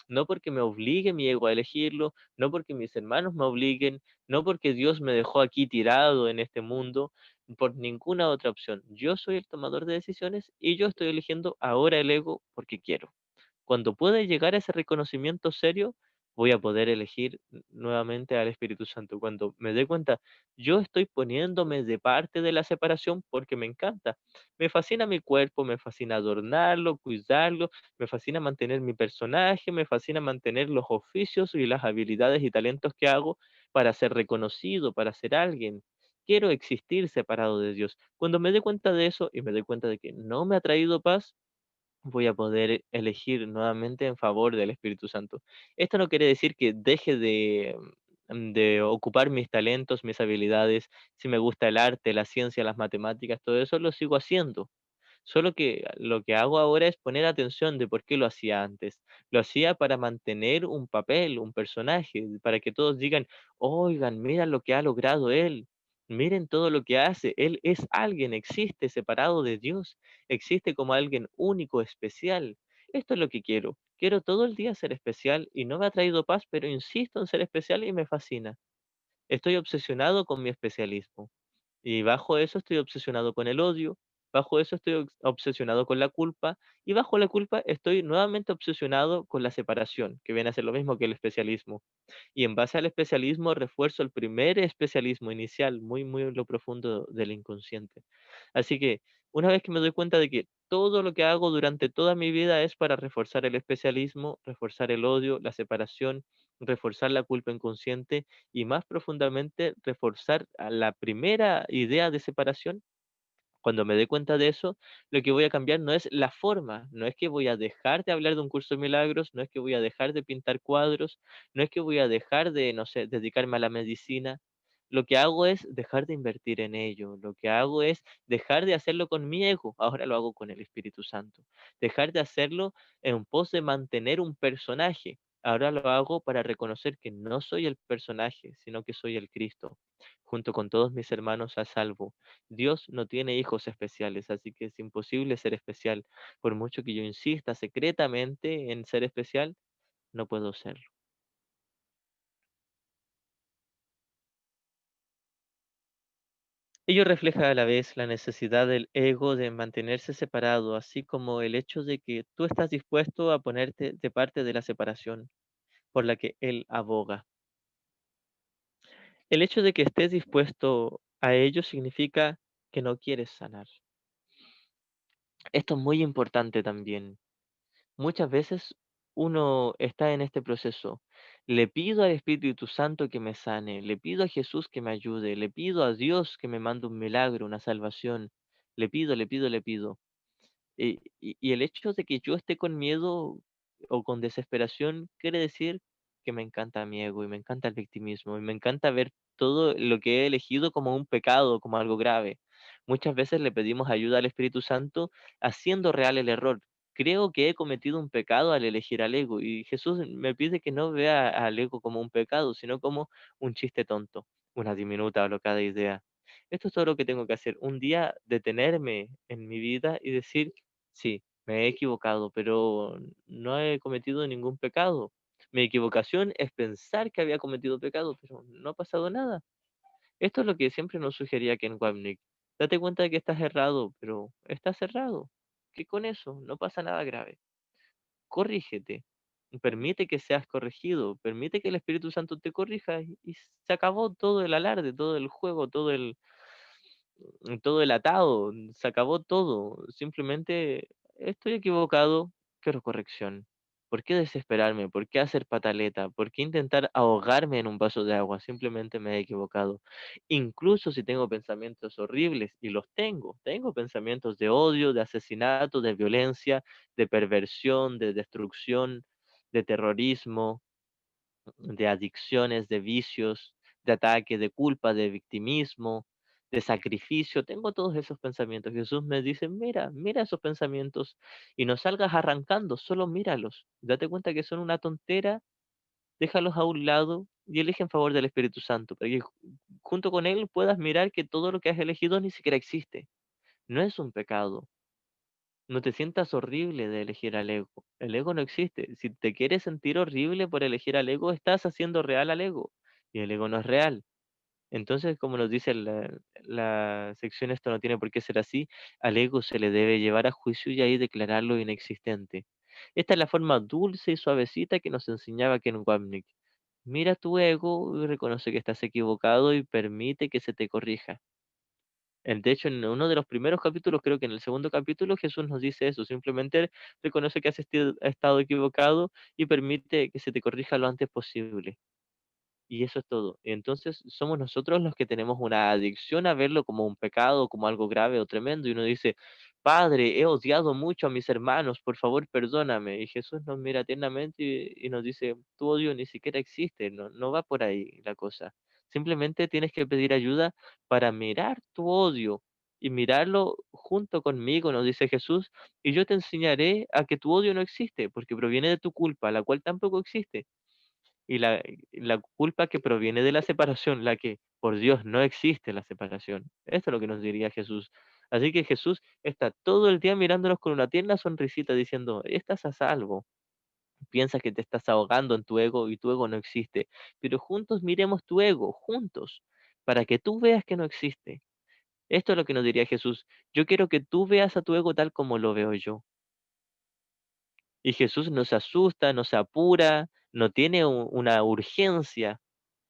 no porque me obligue mi ego a elegirlo, no porque mis hermanos me obliguen, no porque Dios me dejó aquí tirado en este mundo, por ninguna otra opción. Yo soy el tomador de decisiones y yo estoy eligiendo ahora el ego porque quiero. Cuando pueda llegar a ese reconocimiento serio, voy a poder elegir nuevamente al Espíritu Santo. Cuando me dé cuenta, yo estoy poniéndome de parte de la separación porque me encanta. Me fascina mi cuerpo, me fascina adornarlo, cuidarlo, me fascina mantener mi personaje, me fascina mantener los oficios y las habilidades y talentos que hago para ser reconocido, para ser alguien. Quiero existir separado de Dios. Cuando me dé cuenta de eso y me doy cuenta de que no me ha traído paz, voy a poder elegir nuevamente en favor del Espíritu Santo. Esto no quiere decir que deje de ocupar mis talentos, mis habilidades. Si me gusta el arte, la ciencia, las matemáticas, todo eso lo sigo haciendo. Solo que lo que hago ahora es poner atención de por qué lo hacía antes. Lo hacía para mantener un papel, un personaje, para que todos digan, oigan, mira lo que ha logrado él, miren todo lo que hace. Él es alguien, existe separado de Dios, existe como alguien único, especial. Esto es lo que quiero. Quiero todo el día ser especial y no me ha traído paz, pero insisto en ser especial y me fascina. Estoy obsesionado con mi especialismo. Y bajo eso estoy obsesionado con el odio, bajo eso estoy obsesionado con la culpa, y bajo la culpa estoy nuevamente obsesionado con la separación, que viene a ser lo mismo que el especialismo. Y en base al especialismo refuerzo el primer especialismo inicial, muy, muy en lo profundo del inconsciente. Así que una vez que me doy cuenta de que todo lo que hago durante toda mi vida es para reforzar el especialismo, reforzar el odio, la separación, reforzar la culpa inconsciente y más profundamente reforzar a la primera idea de separación, cuando me dé cuenta de eso, lo que voy a cambiar no es la forma, no es que voy a dejar de hablar de un curso de milagros, no es que voy a dejar de pintar cuadros, no es que voy a dejar de, no sé, dedicarme a la medicina. Lo que hago es dejar de invertir en ello, lo que hago es dejar de hacerlo con mi ego, ahora lo hago con el Espíritu Santo. Dejar de hacerlo en pos de mantener un personaje, ahora lo hago para reconocer que no soy el personaje, sino que soy el Cristo, junto con todos mis hermanos a salvo. Dios no tiene hijos especiales, así que es imposible ser especial. Por mucho que yo insista secretamente en ser especial, no puedo serlo. Ello refleja a la vez la necesidad del ego de mantenerse separado, así como el hecho de que tú estás dispuesto a ponerte de parte de la separación por la que él aboga. El hecho de que estés dispuesto a ello significa que no quieres sanar. Esto es muy importante también. Muchas veces uno está en este proceso. Le pido al Espíritu Santo que me sane, le pido a Jesús que me ayude, le pido a Dios que me mande un milagro, una salvación. Le pido, le pido, le pido. Y el hecho de que yo esté con miedo o con desesperación quiere decir que me encanta mi ego y me encanta el victimismo y me encanta ver todo lo que he elegido como un pecado, como algo grave. Muchas veces le pedimos ayuda al Espíritu Santo haciendo real el error. creo que he cometido un pecado al elegir al ego. Y Jesús me pide que no vea al ego como un pecado, sino como un chiste tonto, una diminuta o locada idea. Esto es todo lo que tengo que hacer. Un día detenerme en mi vida y decir, sí, me he equivocado, pero no he cometido ningún pecado. Mi equivocación es pensar que había cometido pecado, pero no ha pasado nada. Esto es lo que siempre nos sugería Ken Wapnick. Date cuenta de que estás errado, pero estás errado. ¿Qué con eso? No pasa nada grave. Corrígete. Permite que seas corregido. Permite que el Espíritu Santo te corrija y se acabó todo el alarde, todo el juego, todo el atado. Se acabó todo. Simplemente estoy equivocado, quiero corrección. ¿Por qué desesperarme? ¿Por qué hacer pataleta? ¿Por qué intentar ahogarme en un vaso de agua? Simplemente me he equivocado. Incluso si tengo pensamientos horribles, y los tengo pensamientos de odio, de asesinato, de violencia, de perversión, de destrucción, de terrorismo, de adicciones, de vicios, de ataque, de culpa, de victimismo, de sacrificio. Tengo todos esos pensamientos. Jesús me dice, mira, mira esos pensamientos y no salgas arrancando, solo míralos. Date cuenta que son una tontera, déjalos a un lado y elige en favor del Espíritu Santo, para que junto con Él puedas mirar que todo lo que has elegido ni siquiera existe. No es un pecado. No te sientas horrible de elegir al ego. El ego no existe. Si te quieres sentir horrible por elegir al ego, estás haciendo real al ego. Y el ego no es real. Entonces, como nos dice la sección, esto no tiene por qué ser así, al ego se le debe llevar a juicio y ahí declararlo inexistente. Esta es la forma dulce y suavecita que nos enseñaba Ken Wapnick. Mira tu ego y reconoce que estás equivocado y permite que se te corrija. De hecho, en uno de los primeros capítulos, creo que en el segundo capítulo, Jesús nos dice eso, simplemente reconoce que has estado equivocado y permite que se te corrija lo antes posible. Y eso es todo. Entonces, somos nosotros los que tenemos una adicción a verlo como un pecado, como algo grave o tremendo. Y uno dice, Padre, he odiado mucho a mis hermanos, por favor, perdóname. Y Jesús nos mira tiernamente y nos dice, tu odio ni siquiera existe, no, no va por ahí la cosa. Simplemente tienes que pedir ayuda para mirar tu odio y mirarlo junto conmigo, nos dice Jesús, y yo te enseñaré a que tu odio no existe, porque proviene de tu culpa, la cual tampoco existe y la culpa que proviene de la separación, la que por Dios no existe la separación. Esto es lo que nos diría Jesús. Así que Jesús está todo el día mirándonos con una tierna sonrisita diciendo, estás a salvo. Piensas que te estás ahogando en tu ego y tu ego no existe, pero juntos miremos tu ego, juntos, para que tú veas que no existe. Esto es lo que nos diría Jesús. Yo quiero que tú veas a tu ego tal como lo veo yo. Y Jesús no se asusta, no se apura, no tiene una urgencia.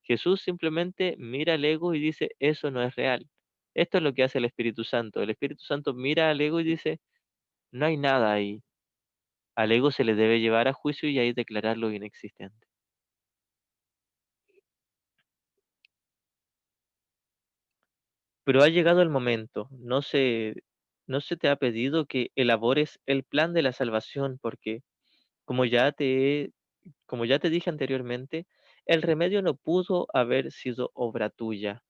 Jesús simplemente mira al ego y dice, eso no es real. Esto es lo que hace el Espíritu Santo. El Espíritu Santo mira al ego y dice, no hay nada ahí. Al ego se le debe llevar a juicio y ahí declararlo inexistente. Pero ha llegado el momento. No se te ha pedido que elabores el plan de la salvación, porque como ya como ya te dije anteriormente, el remedio no pudo haber sido obra tuya.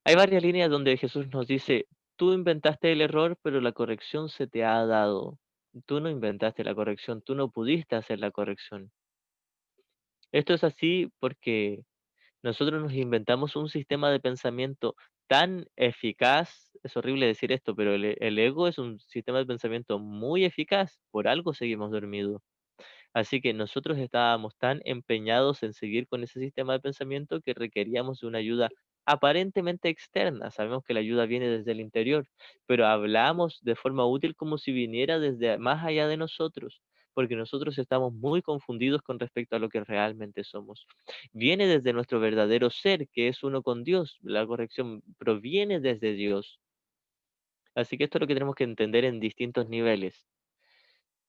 Hay varias líneas donde Jesús nos dice, tú inventaste el error, pero la corrección se te ha dado. Tú no inventaste la corrección, tú no pudiste hacer la corrección. Esto es así porque nosotros nos inventamos un sistema de pensamiento tan eficaz, es horrible decir esto, pero el ego es un sistema de pensamiento muy eficaz, por algo seguimos dormidos. Así que nosotros estábamos tan empeñados en seguir con ese sistema de pensamiento que requeríamos de una ayuda aparentemente externa. Sabemos que la ayuda viene desde el interior, pero hablamos de forma útil como si viniera desde más allá de nosotros, porque nosotros estamos muy confundidos con respecto a lo que realmente somos. Viene desde nuestro verdadero ser, que es uno con Dios. La corrección proviene desde Dios. Así que esto es lo que tenemos que entender en distintos niveles.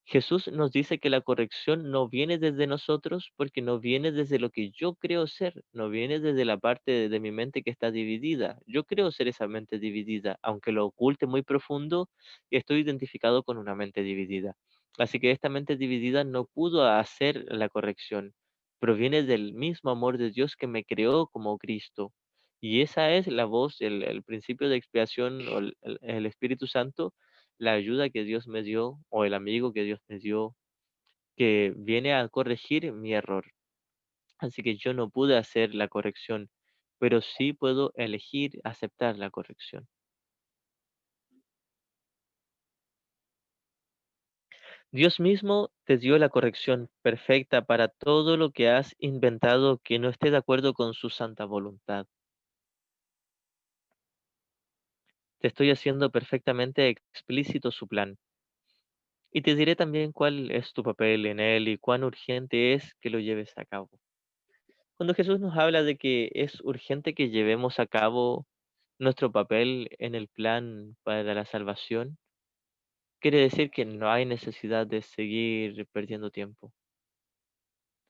Jesús nos dice que la corrección no viene desde nosotros porque no viene desde lo que yo creo ser, no viene desde la parte de mi mente que está dividida. Yo creo ser esa mente dividida, aunque lo oculte muy profundo, estoy identificado con una mente dividida. Así que esta mente dividida no pudo hacer la corrección. Proviene del mismo amor de Dios que me creó como Cristo. Y esa es la voz, el principio de expiación o el Espíritu Santo la ayuda que Dios me dio o el amigo que Dios me dio que viene a corregir mi error. Así que yo no pude hacer la corrección, pero sí puedo elegir aceptar la corrección. Dios mismo te dio la corrección perfecta para todo lo que has inventado que no esté de acuerdo con su santa voluntad. Te estoy haciendo perfectamente explícito su plan. Y te diré también cuál es tu papel en él y cuán urgente es que lo lleves a cabo. Cuando Jesús nos habla de que es urgente que llevemos a cabo nuestro papel en el plan para la salvación, quiere decir que no hay necesidad de seguir perdiendo tiempo.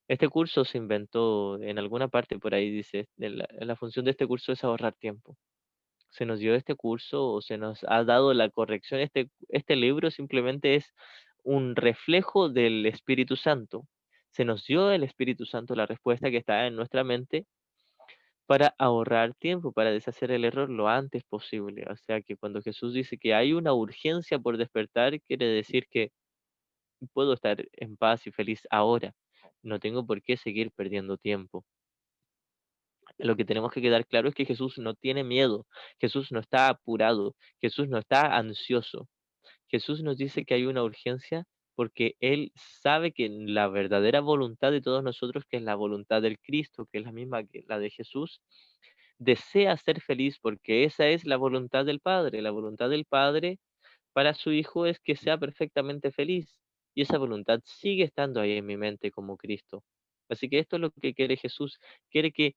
Este curso se inventó en alguna parte por ahí, dice, la función de este curso es ahorrar tiempo. Se nos dio este curso o se nos ha dado la corrección. Este libro simplemente es un reflejo del Espíritu Santo. Se nos dio el Espíritu Santo la respuesta que está en nuestra mente para ahorrar tiempo, para deshacer el error lo antes posible. O sea que cuando Jesús dice que hay una urgencia por despertar, quiere decir que puedo estar en paz y feliz ahora. No tengo por qué seguir perdiendo tiempo. Lo que tenemos que quedar claro es que Jesús no tiene miedo, Jesús no está apurado, Jesús no está ansioso. Jesús nos dice que hay una urgencia porque Él sabe que la verdadera voluntad de todos nosotros, que es la voluntad del Cristo, que es la misma que la de Jesús, desea ser feliz porque esa es la voluntad del Padre. La voluntad del Padre para su Hijo es que sea perfectamente feliz. Y esa voluntad sigue estando ahí en mi mente como Cristo. Así que esto es lo que quiere Jesús. Quiere que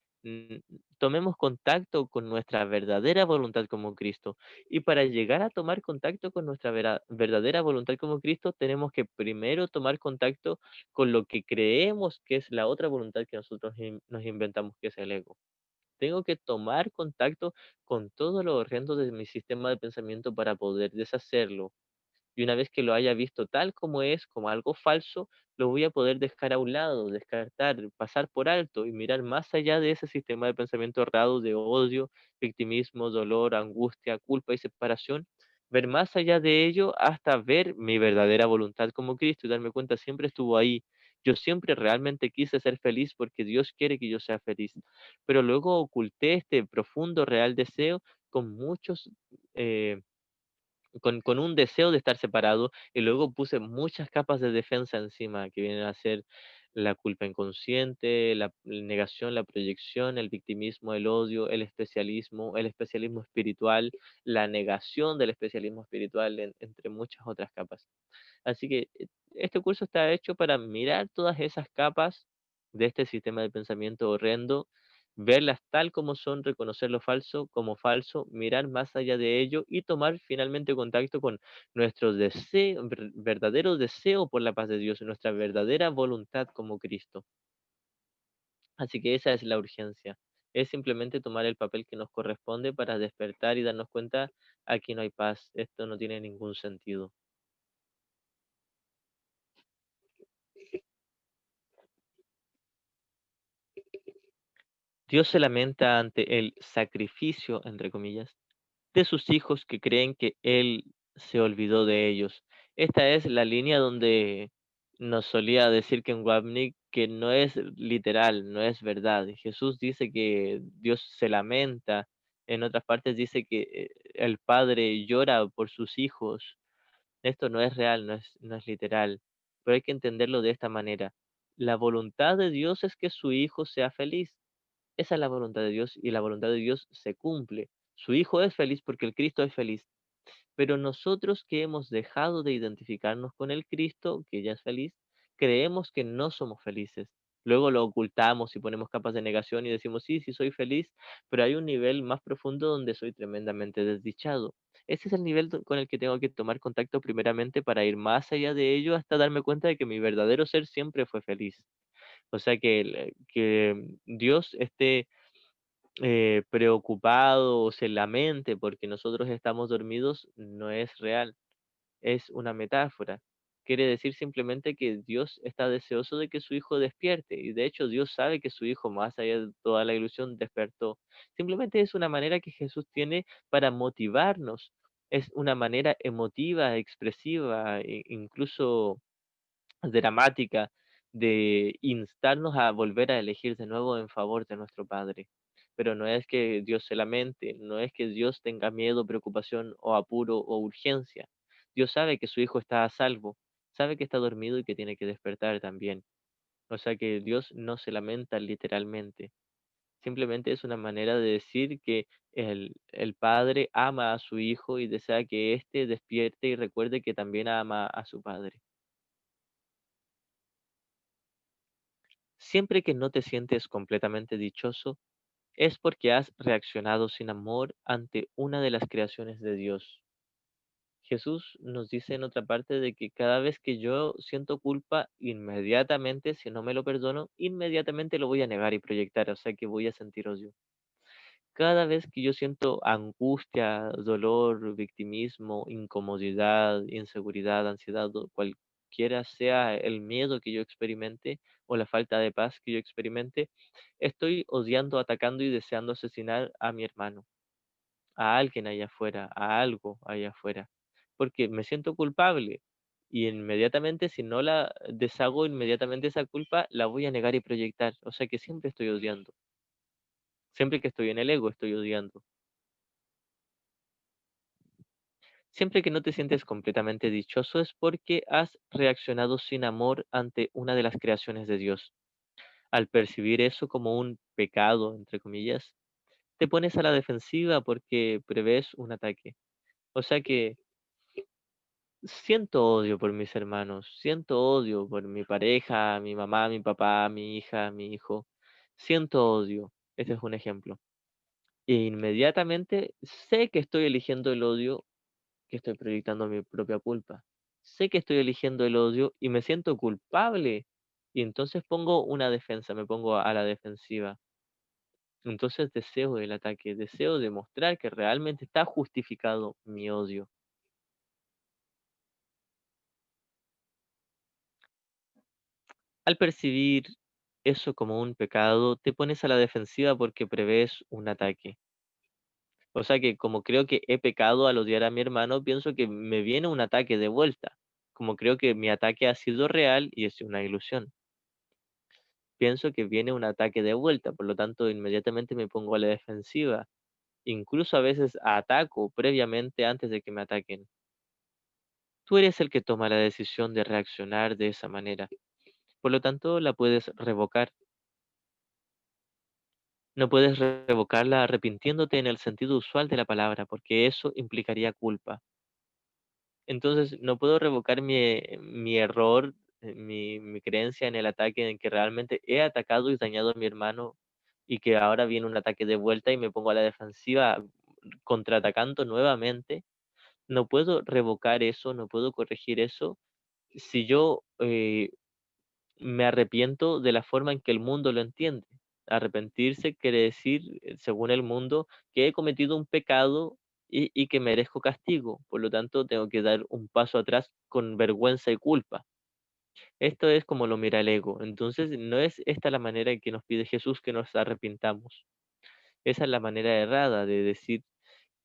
tomemos contacto con nuestra verdadera voluntad como Cristo. Y para llegar a tomar contacto con nuestra verdadera voluntad como Cristo, tenemos que primero tomar contacto con lo que creemos que es la otra voluntad que nosotros nos inventamos, que es el ego. Tengo que tomar contacto con todo lo horrendo de mi sistema de pensamiento para poder deshacerlo. Y una vez que lo haya visto tal como es, como algo falso, lo voy a poder dejar a un lado, descartar, pasar por alto y mirar más allá de ese sistema de pensamiento errado de odio, victimismo, dolor, angustia, culpa y separación. Ver más allá de ello hasta ver mi verdadera voluntad como Cristo y darme cuenta siempre estuvo ahí. Yo siempre realmente quise ser feliz porque Dios quiere que yo sea feliz. Pero luego oculté este profundo, real deseo con muchos con un deseo de estar separado y luego puse muchas capas de defensa encima, que vienen a ser la culpa inconsciente, la negación, la proyección, el victimismo, el odio, el especialismo espiritual, la negación del especialismo espiritual, entre muchas otras capas. Así que este curso está hecho para mirar todas esas capas de este sistema de pensamiento horrendo, verlas tal como son, reconocer lo falso como falso, mirar más allá de ello y tomar finalmente contacto con nuestro deseo, verdadero deseo por la paz de Dios, nuestra verdadera voluntad como Cristo. Así que esa es la urgencia. Es simplemente tomar el papel que nos corresponde para despertar y darnos cuenta, aquí no hay paz, esto no tiene ningún sentido. Dios se lamenta ante el sacrificio, entre comillas, de sus hijos que creen que Él se olvidó de ellos. Esta es la línea donde nos solía decir Ken Wapnick que no es literal, no es verdad. Jesús dice que Dios se lamenta, en otras partes dice que el Padre llora por sus hijos. Esto no es real, no es literal, pero hay que entenderlo de esta manera. La voluntad de Dios es que su hijo sea feliz. Esa es la voluntad de Dios y la voluntad de Dios se cumple. Su Hijo es feliz porque el Cristo es feliz. Pero nosotros que hemos dejado de identificarnos con el Cristo, que ya es feliz, creemos que no somos felices. Luego lo ocultamos y ponemos capas de negación y decimos, sí, sí soy feliz, pero hay un nivel más profundo donde soy tremendamente desdichado. Ese es el nivel con el que tengo que tomar contacto primeramente para ir más allá de ello hasta darme cuenta de que mi verdadero ser siempre fue feliz. O sea, que Dios esté preocupado o se lamente porque nosotros estamos dormidos no es real, es una metáfora. Quiere decir simplemente que Dios está deseoso de que su hijo despierte y de hecho Dios sabe que su hijo, más allá de toda la ilusión, despertó. Simplemente es una manera que Jesús tiene para motivarnos, Es una manera emotiva, expresiva, incluso dramática de instarnos a volver a elegir de nuevo en favor de nuestro Padre. Pero no es que Dios se lamente, no es que Dios tenga miedo, preocupación o apuro o urgencia. Dios sabe que su hijo está a salvo, sabe que está dormido y que tiene que despertar también. O sea que Dios no se lamenta literalmente. Simplemente es una manera de decir que el Padre ama a su hijo y desea que éste despierte y recuerde que también ama a su Padre. Siempre que no te sientes completamente dichoso, es porque has reaccionado sin amor ante una de las creaciones de Dios. Jesús nos dice en otra parte de que cada vez que yo siento culpa, inmediatamente, si no me lo perdono, inmediatamente lo voy a negar y proyectar, o sea que voy a sentir odio. Cada vez que yo siento angustia, dolor, victimismo, incomodidad, inseguridad, ansiedad, o cualquiera sea el miedo que yo experimente o la falta de paz que yo experimente, estoy odiando, atacando y deseando asesinar a mi hermano, a alguien allá afuera, a algo allá afuera, porque me siento culpable y inmediatamente, si no la deshago inmediatamente esa culpa, la voy a negar y proyectar. O sea que siempre estoy odiando. Siempre que estoy en el ego, estoy odiando. Siempre que no te sientes completamente dichoso es porque has reaccionado sin amor ante una de las creaciones de Dios. Al percibir eso como un pecado, entre comillas, te pones a la defensiva porque prevés un ataque. O sea que siento odio por mis hermanos, siento odio por mi pareja, mi mamá, mi papá, mi hija, mi hijo. Siento odio. Ese es un ejemplo. E inmediatamente sé que estoy eligiendo el odio, que estoy proyectando mi propia culpa. Sé que estoy eligiendo el odio y me siento culpable. Y entonces pongo una defensa, me pongo a la defensiva. Entonces deseo el ataque, deseo demostrar que realmente está justificado mi odio. Al percibir eso como un pecado, te pones a la defensiva porque prevés un ataque. O sea que como creo que he pecado al odiar a mi hermano, pienso que me viene un ataque de vuelta. Como creo que mi ataque ha sido real y es una ilusión. Pienso que viene un ataque de vuelta, por lo tanto, inmediatamente me pongo a la defensiva. Incluso a veces ataco previamente antes de que me ataquen. Tú eres el que toma la decisión de reaccionar de esa manera. Por lo tanto, la puedes revocar. No puedes revocarla arrepintiéndote en el sentido usual de la palabra, porque eso implicaría culpa. Entonces, no puedo revocar mi error, mi creencia en el ataque, en que realmente he atacado y dañado a mi hermano y que ahora viene un ataque de vuelta y me pongo a la defensiva contraatacando nuevamente. No puedo revocar eso, no puedo corregir eso si yo me arrepiento de la forma en que el mundo lo entiende. Arrepentirse quiere decir, según el mundo, que he cometido un pecado y que merezco castigo. Por lo tanto, tengo que dar un paso atrás con vergüenza y culpa. Esto es como lo mira el ego. Entonces, no es esta la manera en que nos pide Jesús que nos arrepintamos. Esa es la manera errada de decir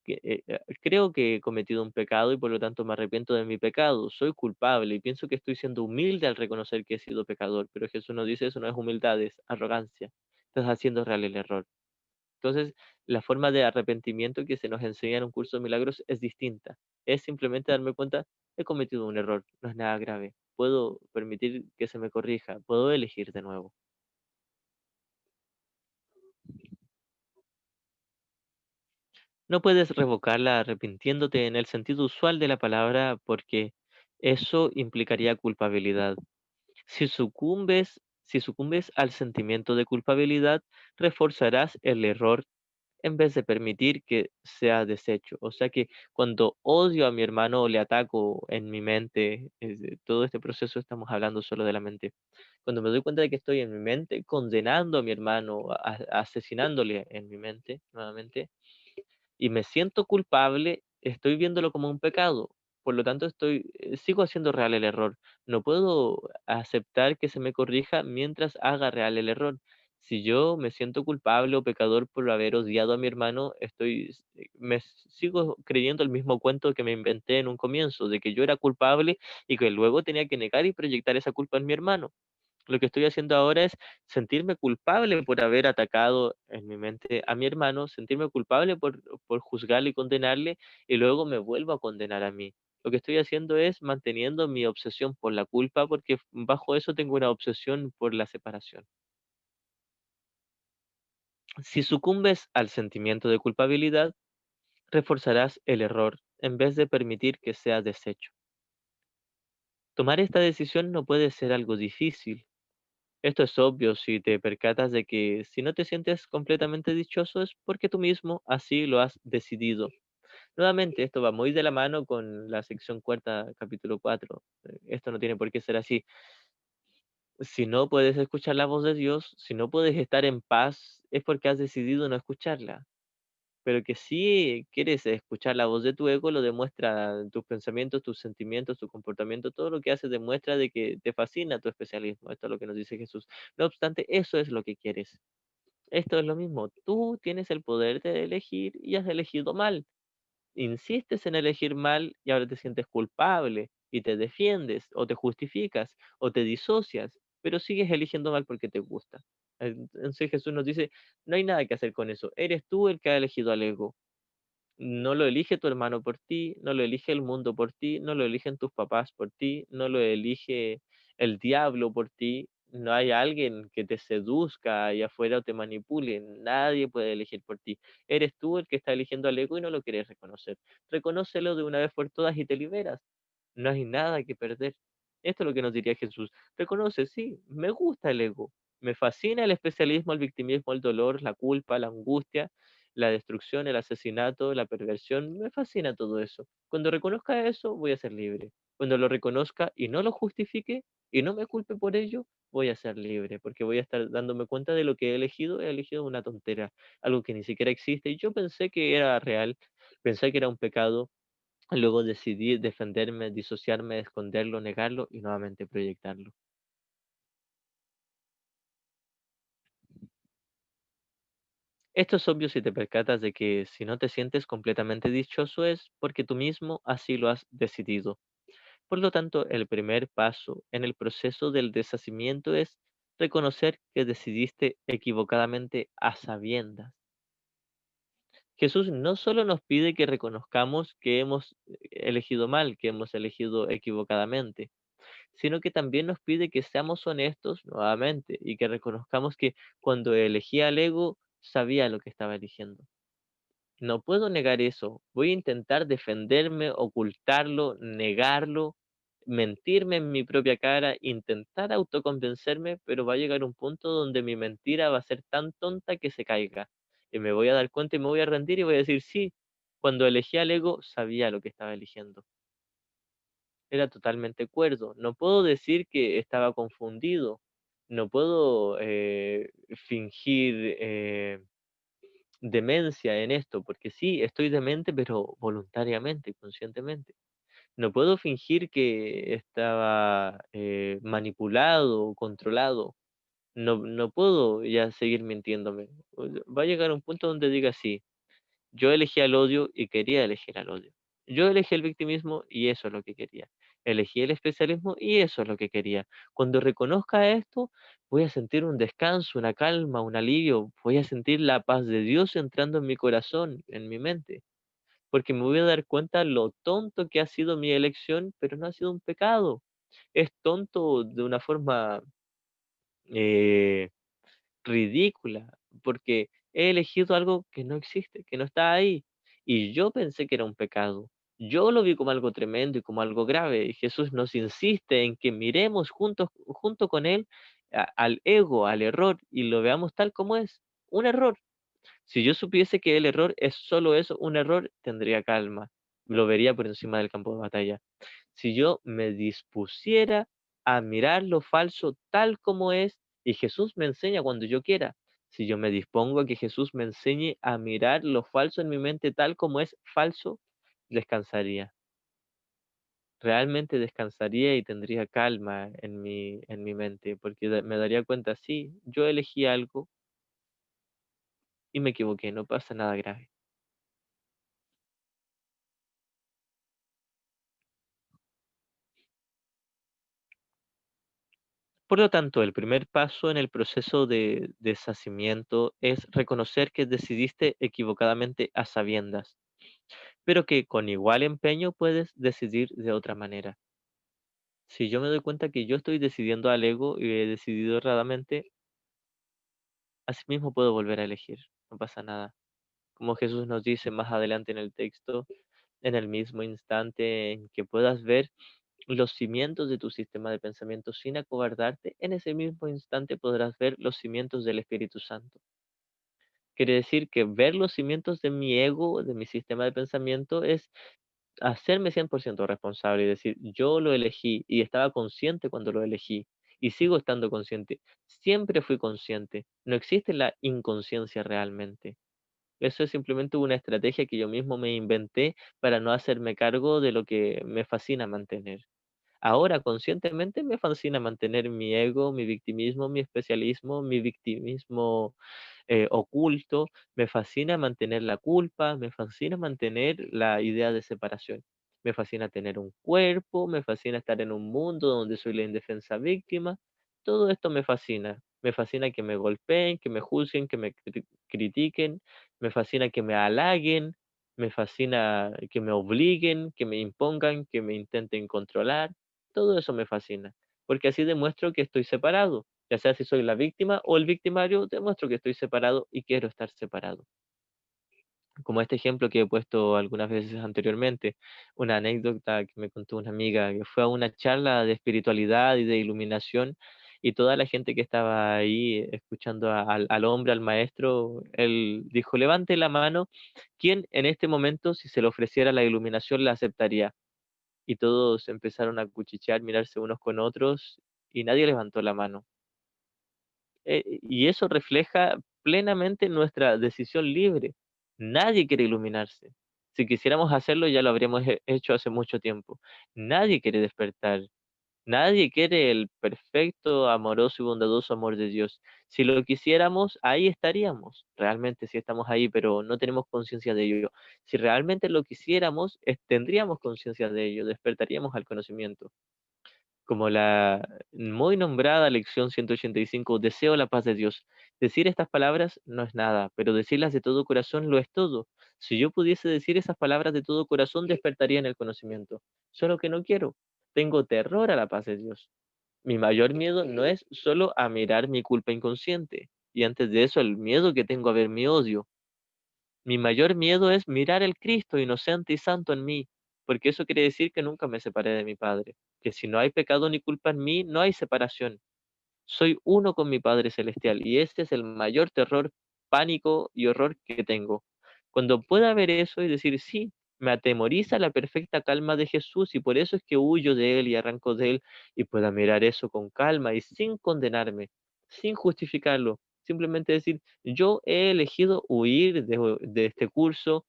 que, creo que he cometido un pecado y por lo tanto me arrepiento de mi pecado, soy culpable y pienso que estoy siendo humilde al reconocer que he sido pecador, pero Jesús nos dice eso no es humildad, es arrogancia, estás haciendo real el error. Entonces, la forma de arrepentimiento que se nos enseña en un curso de milagros es distinta, es simplemente darme cuenta, he cometido un error, no es nada grave, puedo permitir que se me corrija, puedo elegir de nuevo. No puedes revocarla arrepintiéndote en el sentido usual de la palabra porque eso implicaría culpabilidad. Si sucumbes al sentimiento de culpabilidad, reforzarás el error en vez de permitir que sea deshecho. O sea que cuando odio a mi hermano o le ataco en mi mente, todo este proceso estamos hablando solo de la mente. Cuando me doy cuenta de que estoy en mi mente condenando a mi hermano, asesinándole en mi mente nuevamente, y me siento culpable, estoy viéndolo como un pecado. Por lo tanto, sigo haciendo real el error. No puedo aceptar que se me corrija mientras haga real el error. Si yo me siento culpable o pecador por haber odiado a mi hermano, sigo creyendo el mismo cuento que me inventé en un comienzo, de que yo era culpable y que luego tenía que negar y proyectar esa culpa en mi hermano. Lo que estoy haciendo ahora es sentirme culpable por haber atacado en mi mente a mi hermano, sentirme culpable por juzgarle y condenarle, y luego me vuelvo a condenar a mí. Lo que estoy haciendo es manteniendo mi obsesión por la culpa, porque bajo eso tengo una obsesión por la separación. Si sucumbes al sentimiento de culpabilidad, reforzarás el error en vez de permitir que sea deshecho. Tomar esta decisión no puede ser algo difícil. Esto es obvio si te percatas de que si no te sientes completamente dichoso es porque tú mismo así lo has decidido. Nuevamente, esto va muy de la mano con la sección cuarta, capítulo 4. Esto no tiene por qué ser así. Si no puedes escuchar la voz de Dios, si no puedes estar en paz, es porque has decidido no escucharla. Pero que sí quieres escuchar la voz de tu ego, lo demuestra tus pensamientos, tus sentimientos, tu comportamiento, todo lo que haces demuestra de que te fascina tu especialismo. Esto es lo que nos dice Jesús. No obstante, eso es lo que quieres. Esto es lo mismo. Tú tienes el poder de elegir y has elegido mal. Insistes en elegir mal y ahora te sientes culpable y te defiendes o te justificas o te disocias, pero sigues eligiendo mal porque te gusta. Entonces Jesús nos dice, no hay nada que hacer con eso. Eres tú el que ha elegido al ego. No lo elige tu hermano por ti, no lo elige el mundo por ti, no lo eligen tus papás por ti, no lo elige el diablo por ti. No hay alguien que te seduzca allá afuera o te manipule. Nadie puede elegir por ti. Eres tú el que está eligiendo al ego y no lo quieres reconocer. Reconócelo de una vez por todas y te liberas. No hay nada que perder. Esto es lo que nos diría Jesús. Reconoce, sí, me gusta el ego. Me fascina el especialismo, el victimismo, el dolor, la culpa, la angustia, la destrucción, el asesinato, la perversión, me fascina todo eso. Cuando reconozca eso, voy a ser libre. Cuando lo reconozca y no lo justifique y no me culpe por ello, voy a ser libre, porque voy a estar dándome cuenta de lo que he elegido una tontera, algo que ni siquiera existe. Y yo pensé que era real, pensé que era un pecado, luego decidí defenderme, disociarme, esconderlo, negarlo y nuevamente proyectarlo. Esto es obvio si te percatas de que si no te sientes completamente dichoso es porque tú mismo así lo has decidido. Por lo tanto, el primer paso en el proceso del deshacimiento es reconocer que decidiste equivocadamente a sabiendas. Jesús no solo nos pide que reconozcamos que hemos elegido mal, que hemos elegido equivocadamente, sino que también nos pide que seamos honestos nuevamente y que reconozcamos que cuando elegía al ego, sabía lo que estaba eligiendo. No puedo negar eso. Voy a intentar defenderme, ocultarlo, negarlo, mentirme en mi propia cara, intentar autoconvencerme, pero va a llegar un punto donde mi mentira va a ser tan tonta que se caiga. Y me voy a dar cuenta y me voy a rendir y voy a decir, sí, cuando elegí al ego, sabía lo que estaba eligiendo. Era totalmente cuerdo. No puedo decir que estaba confundido. No puedo fingir demencia en esto, porque sí, estoy demente, pero voluntariamente, conscientemente. No puedo fingir que estaba manipulado o controlado. No puedo ya seguir mintiéndome. Va a llegar un punto donde diga sí, yo elegí al odio y quería elegir al odio. Yo elegí el victimismo y eso es lo que quería. Elegí el especialismo y eso es lo que quería. Cuando reconozca esto, voy a sentir un descanso, una calma, un alivio. Voy a sentir la paz de Dios entrando en mi corazón, en mi mente. Porque me voy a dar cuenta lo tonto que ha sido mi elección, pero no ha sido un pecado. Es tonto de una forma eh, ridícula, porque he elegido algo que no existe, que no está ahí. Y yo pensé que era un pecado. Yo lo vi como algo tremendo y como algo grave. Y Jesús nos insiste en que miremos juntos, junto con Él al ego, al error, y lo veamos tal como es, un error. Si yo supiese que el error es solo eso, un error, tendría calma. Lo vería por encima del campo de batalla. Si yo me dispusiera a mirar lo falso tal como es, y Jesús me enseña cuando yo quiera, si yo me dispongo a que Jesús me enseñe a mirar lo falso en mi mente tal como es falso, descansaría. Realmente descansaría y tendría calma en mi mente, porque me daría cuenta, sí, yo elegí algo, y me equivoqué, no pasa nada grave. Por lo tanto, el primer paso en el proceso de deshacimiento es reconocer que decidiste equivocadamente a sabiendas, pero que con igual empeño puedes decidir de otra manera. Si yo me doy cuenta que yo estoy decidiendo al ego y he decidido erradamente, asimismo puedo volver a elegir, no pasa nada. Como Jesús nos dice más adelante en el texto, en el mismo instante en que puedas ver los cimientos de tu sistema de pensamiento sin acobardarte, en ese mismo instante podrás ver los cimientos del Espíritu Santo. Quiere decir que ver los cimientos de mi ego, de mi sistema de pensamiento, es hacerme 100% responsable y decir, yo lo elegí y estaba consciente cuando lo elegí y sigo estando consciente. Siempre fui consciente. No existe la inconsciencia realmente. Eso es simplemente una estrategia que yo mismo me inventé para no hacerme cargo de lo que me fascina mantener. Ahora, conscientemente, me fascina mantener mi ego, mi victimismo, mi especialismo, mi victimismo oculto, me fascina mantener la culpa, me fascina mantener la idea de separación. Me fascina tener un cuerpo, me fascina estar en un mundo donde soy la indefensa víctima. Todo esto me fascina. Me fascina que me golpeen, que me juzguen, que me critiquen. Me fascina que me halaguen. Me fascina que me obliguen, que me impongan, que me intenten controlar. Todo eso me fascina, porque así demuestro que estoy separado. Ya sea si soy la víctima o el victimario, demuestro que estoy separado y quiero estar separado. Como este ejemplo que he puesto algunas veces anteriormente, una anécdota que me contó una amiga que fue a una charla de espiritualidad y de iluminación y toda la gente que estaba ahí escuchando al hombre, al maestro, él dijo, levante la mano, ¿quién en este momento, si se le ofreciera la iluminación, la aceptaría? Y todos empezaron a cuchichear, mirarse unos con otros y nadie levantó la mano. Y eso refleja plenamente nuestra decisión libre. Nadie quiere iluminarse. Si quisiéramos hacerlo, ya lo habríamos hecho hace mucho tiempo. Nadie quiere despertar. Nadie quiere el perfecto, amoroso y bondadoso amor de Dios. Si lo quisiéramos, ahí estaríamos. Realmente sí estamos ahí, pero no tenemos conciencia de ello. Si realmente lo quisiéramos, tendríamos conciencia de ello, despertaríamos al conocimiento. Como la muy nombrada lección 185, deseo la paz de Dios. Decir estas palabras no es nada, pero decirlas de todo corazón lo es todo. Si yo pudiese decir esas palabras de todo corazón, despertaría en el conocimiento. Solo que no quiero. Tengo terror a la paz de Dios. Mi mayor miedo no es solo a mirar mi culpa inconsciente. Y antes de eso, el miedo que tengo a ver mi odio. Mi mayor miedo es mirar el Cristo inocente y santo en mí, porque eso quiere decir que nunca me separé de mi Padre, que si no hay pecado ni culpa en mí, no hay separación. Soy uno con mi Padre Celestial y este es el mayor terror, pánico y horror que tengo. Cuando pueda ver eso y decir, sí, me atemoriza la perfecta calma de Jesús y por eso es que huyo de Él y arranco de Él y pueda mirar eso con calma y sin condenarme, sin justificarlo, simplemente decir, yo he elegido huir de este curso,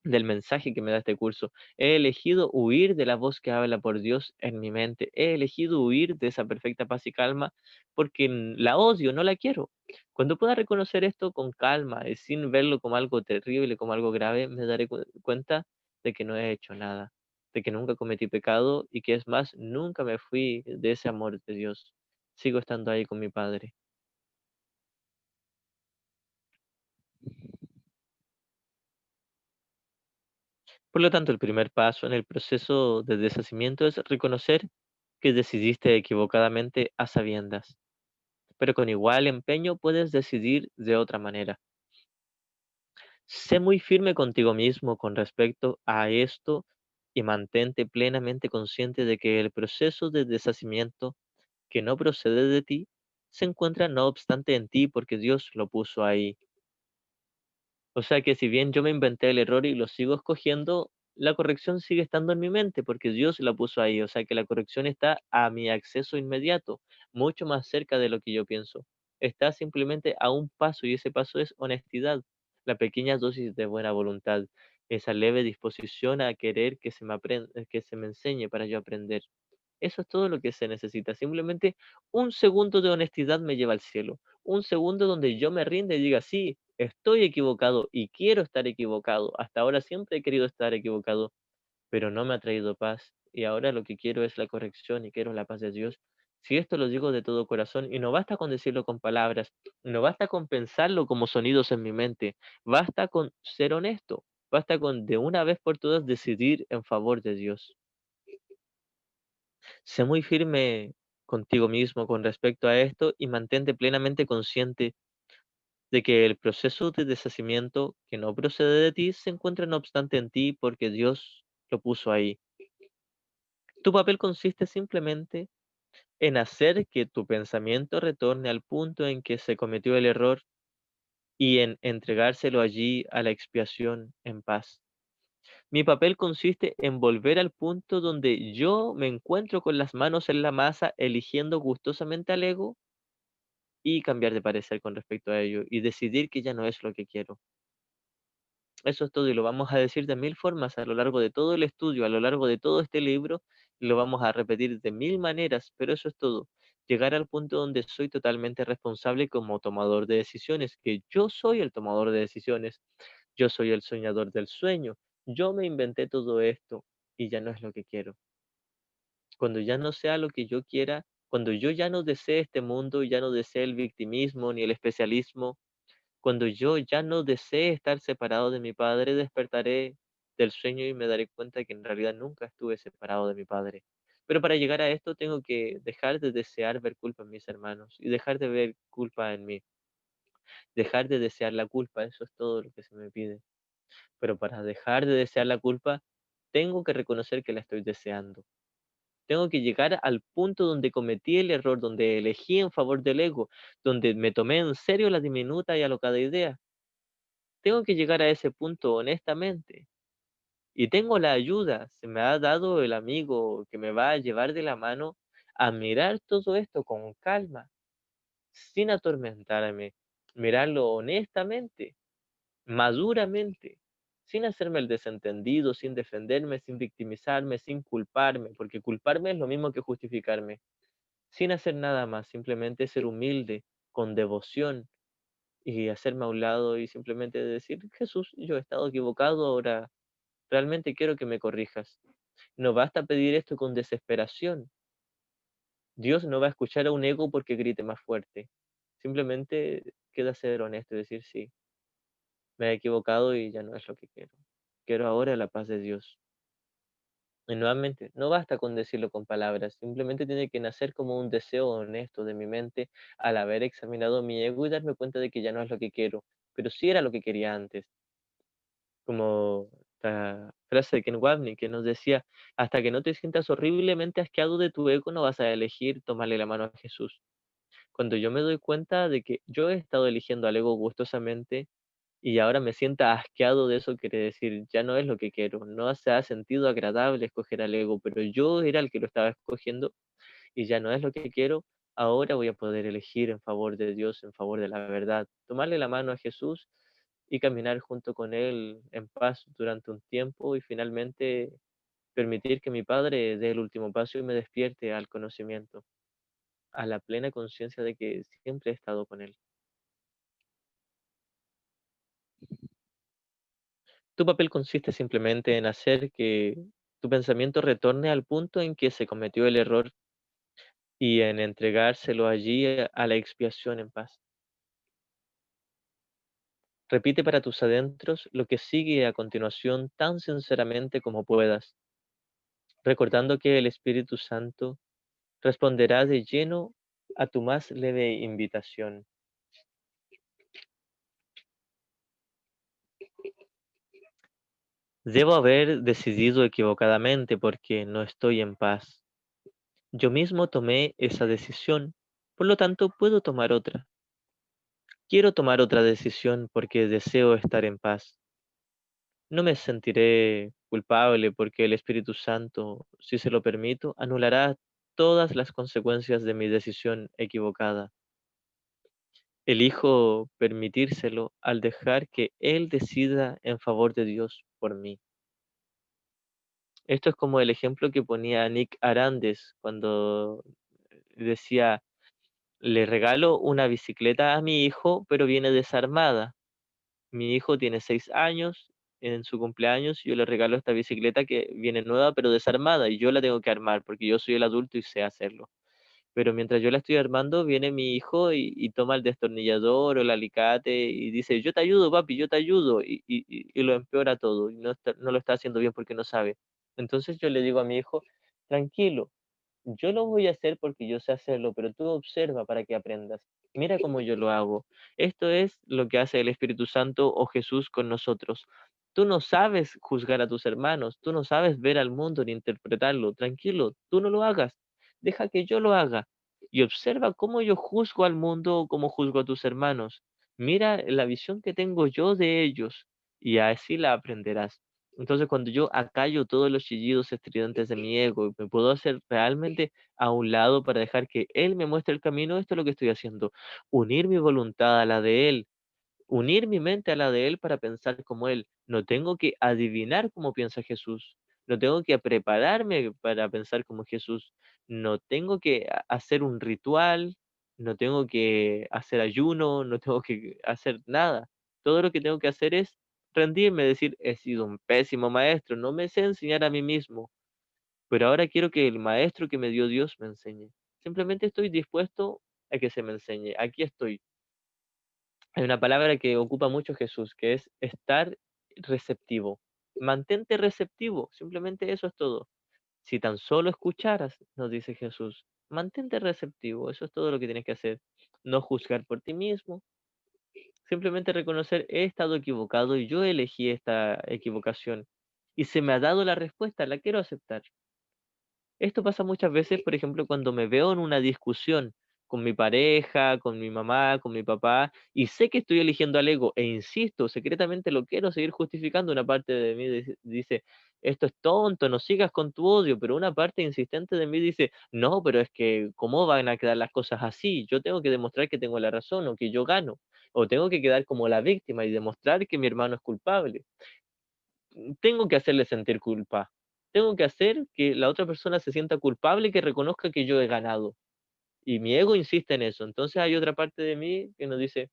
del mensaje que me da este curso. He elegido huir de la voz que habla por Dios en mi mente. He elegido huir de esa perfecta paz y calma porque la odio, no la quiero. Cuando pueda reconocer esto con calma y sin verlo como algo terrible, como algo grave, me daré cuenta de que no he hecho nada, de que nunca cometí pecado y que es más, nunca me fui de ese amor de Dios. Sigo estando ahí con mi Padre. Por lo tanto, el primer paso en el proceso de deshacimiento es reconocer que decidiste equivocadamente a sabiendas, pero con igual empeño puedes decidir de otra manera. Sé muy firme contigo mismo con respecto a esto y mantente plenamente consciente de que el proceso de deshacimiento que no procede de ti se encuentra no obstante en ti porque Dios lo puso ahí. O sea que si bien yo me inventé el error y lo sigo escogiendo, la corrección sigue estando en mi mente porque Dios la puso ahí. O sea que la corrección está a mi acceso inmediato, mucho más cerca de lo que yo pienso. Está simplemente a un paso y ese paso es honestidad, la pequeña dosis de buena voluntad, esa leve disposición a querer que que se me enseñe para yo aprender. Eso es todo lo que se necesita. Simplemente un segundo de honestidad me lleva al cielo. Un segundo donde yo me rinda y diga, sí, estoy equivocado y quiero estar equivocado. Hasta ahora siempre he querido estar equivocado, pero no me ha traído paz. Y ahora lo que quiero es la corrección y quiero la paz de Dios. Si esto lo digo de todo corazón, y no basta con decirlo con palabras, no basta con pensarlo como sonidos en mi mente, basta con ser honesto, basta con de una vez por todas decidir en favor de Dios. Sé muy firme contigo mismo con respecto a esto y mantente plenamente consciente de que el proceso de deshacimiento que no procede de ti se encuentra no obstante en ti porque Dios lo puso ahí. Tu papel consiste simplemente en hacer que tu pensamiento retorne al punto en que se cometió el error y en entregárselo allí a la expiación en paz. Mi papel consiste en volver al punto donde yo me encuentro con las manos en la masa, eligiendo gustosamente al ego y cambiar de parecer con respecto a ello y decidir que ya no es lo que quiero. Eso es todo y lo vamos a decir de mil formas a lo largo de todo el estudio, a lo largo de todo este libro, y lo vamos a repetir de mil maneras, pero eso es todo. Llegar al punto donde soy totalmente responsable como tomador de decisiones, que yo soy el tomador de decisiones, yo soy el soñador del sueño, yo me inventé todo esto y ya no es lo que quiero. Cuando ya no sea lo que yo quiera, cuando yo ya no desee este mundo, ya no desee el victimismo ni el especialismo, cuando yo ya no desee estar separado de mi padre, despertaré del sueño y me daré cuenta que en realidad nunca estuve separado de mi padre. Pero para llegar a esto tengo que dejar de desear ver culpa en mis hermanos y dejar de ver culpa en mí, dejar de desear la culpa, eso es todo lo que se me pide. Pero para dejar de desear la culpa, tengo que reconocer que la estoy deseando. Tengo que llegar al punto donde cometí el error, donde elegí en favor del ego, donde me tomé en serio la diminuta y alocada idea. Tengo que llegar a ese punto honestamente. Y tengo la ayuda, se me ha dado el amigo que me va a llevar de la mano a mirar todo esto con calma, sin atormentarme, mirarlo honestamente, maduramente, sin hacerme el desentendido, sin defenderme, sin victimizarme, sin culparme, porque culparme es lo mismo que justificarme, sin hacer nada más, simplemente ser humilde, con devoción y hacerme a un lado y simplemente decir, Jesús, yo he estado equivocado, ahora realmente quiero que me corrijas. No basta pedir esto con desesperación. Dios no va a escuchar a un ego porque grite más fuerte. Simplemente queda ser honesto y decir, sí, me he equivocado y ya no es lo que quiero. Quiero ahora la paz de Dios. Y nuevamente, no basta con decirlo con palabras, simplemente tiene que nacer como un deseo honesto de mi mente al haber examinado mi ego y darme cuenta de que ya no es lo que quiero, pero sí era lo que quería antes. Como la frase de Ken Wapnick que nos decía, hasta que no te sientas horriblemente asqueado de tu ego, no vas a elegir tomarle la mano a Jesús. Cuando yo me doy cuenta de que yo he estado eligiendo al ego gustosamente y ahora me sienta asqueado de eso, quiere decir, ya no es lo que quiero, no se ha sentido agradable escoger al ego, pero yo era el que lo estaba escogiendo y ya no es lo que quiero, ahora voy a poder elegir en favor de Dios, en favor de la verdad, tomarle la mano a Jesús y caminar junto con Él en paz durante un tiempo y finalmente permitir que mi Padre dé el último paso y me despierte al conocimiento, a la plena conciencia de que siempre he estado con Él. Tu papel consiste simplemente en hacer que tu pensamiento retorne al punto en que se cometió el error y en entregárselo allí a la expiación en paz. Repite para tus adentros lo que sigue a continuación tan sinceramente como puedas, recordando que el Espíritu Santo responderá de lleno a tu más leve invitación. Debo haber decidido equivocadamente porque no estoy en paz. Yo mismo tomé esa decisión, por lo tanto puedo tomar otra. Quiero tomar otra decisión porque deseo estar en paz. No me sentiré culpable porque el Espíritu Santo, si se lo permito, anulará todas las consecuencias de mi decisión equivocada. Elijo permitírselo al dejar que Él decida en favor de Dios por mí. Esto es como el ejemplo que ponía Nick Arandes cuando decía, le regalo una bicicleta a mi hijo, pero viene desarmada. Mi hijo tiene 6 años, en su cumpleaños yo le regalo esta bicicleta que viene nueva, pero desarmada, y yo la tengo que armar, porque yo soy el adulto y sé hacerlo. Pero mientras yo la estoy armando, viene mi hijo y toma el destornillador o el alicate y dice: "Yo te ayudo, papi, yo te ayudo", y lo empeora todo, y no lo está haciendo bien porque no sabe. Entonces yo le digo a mi hijo: "Tranquilo, yo lo voy a hacer porque yo sé hacerlo, pero tú observa para que aprendas. Mira cómo yo lo hago". Esto es lo que hace el Espíritu Santo o Jesús con nosotros. Tú no sabes juzgar a tus hermanos, tú no sabes ver al mundo ni interpretarlo. Tranquilo, tú no lo hagas. Deja que yo lo haga. Y observa cómo yo juzgo al mundo o cómo juzgo a tus hermanos. Mira la visión que tengo yo de ellos y así la aprenderás. Entonces, cuando yo acallo todos los chillidos estridentes de mi ego y me puedo hacer realmente a un lado para dejar que él me muestre el camino, esto es lo que estoy haciendo. Unir mi voluntad a la de él, unir mi mente a la de él para pensar como él. No tengo que adivinar cómo piensa Jesús. No tengo que prepararme para pensar como Jesús. No tengo que hacer un ritual, no tengo que hacer ayuno, no tengo que hacer nada. Todo lo que tengo que hacer es rendirme, decir: he sido un pésimo maestro, no me sé enseñar a mí mismo, pero ahora quiero que el maestro que me dio Dios me enseñe. Simplemente estoy dispuesto a que se me enseñe. Aquí estoy. Hay una palabra que ocupa mucho Jesús, que es estar receptivo. Mantente receptivo, simplemente eso es todo. Si tan solo escucharas, nos dice Jesús, mantente receptivo, eso es todo lo que tienes que hacer. No juzgar por ti mismo, simplemente reconocer he estado equivocado y yo elegí esta equivocación. Y se me ha dado la respuesta, la quiero aceptar. Esto pasa muchas veces, por ejemplo, cuando me veo en una discusión con mi pareja, con mi mamá, con mi papá, y sé que estoy eligiendo al ego, e insisto, secretamente lo quiero seguir justificando. Una parte de mí dice, esto es tonto, no sigas con tu odio, pero una parte insistente de mí dice, no, pero es que, ¿cómo van a quedar las cosas así? Yo tengo que demostrar que tengo la razón o que yo gano, o tengo que quedar como la víctima y demostrar que mi hermano es culpable. Tengo que hacerle sentir culpa. Tengo que hacer que la otra persona se sienta culpable y que reconozca que yo he ganado. Y mi ego insiste en eso. Entonces hay otra parte de mí que nos dice,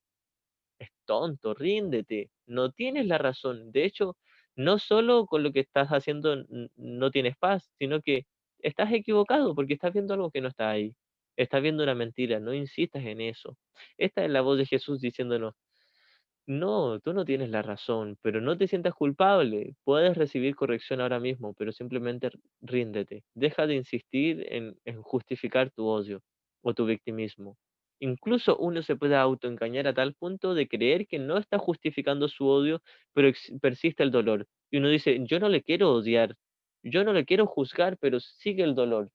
es tonto, ríndete, no tienes la razón. De hecho, no solo con lo que estás haciendo no tienes paz, sino que estás equivocado porque estás viendo algo que no está ahí. Estás viendo una mentira, no insistas en eso. Esta es la voz de Jesús diciéndonos, no, tú no tienes la razón, pero no te sientas culpable. Puedes recibir corrección ahora mismo, pero simplemente ríndete. Deja de insistir en justificar tu odio o tu victimismo. Incluso uno se puede autoengañar a tal punto de creer que no está justificando su odio, pero persiste el dolor. Y uno dice, yo no le quiero odiar, yo no le quiero juzgar, pero sigue el dolor.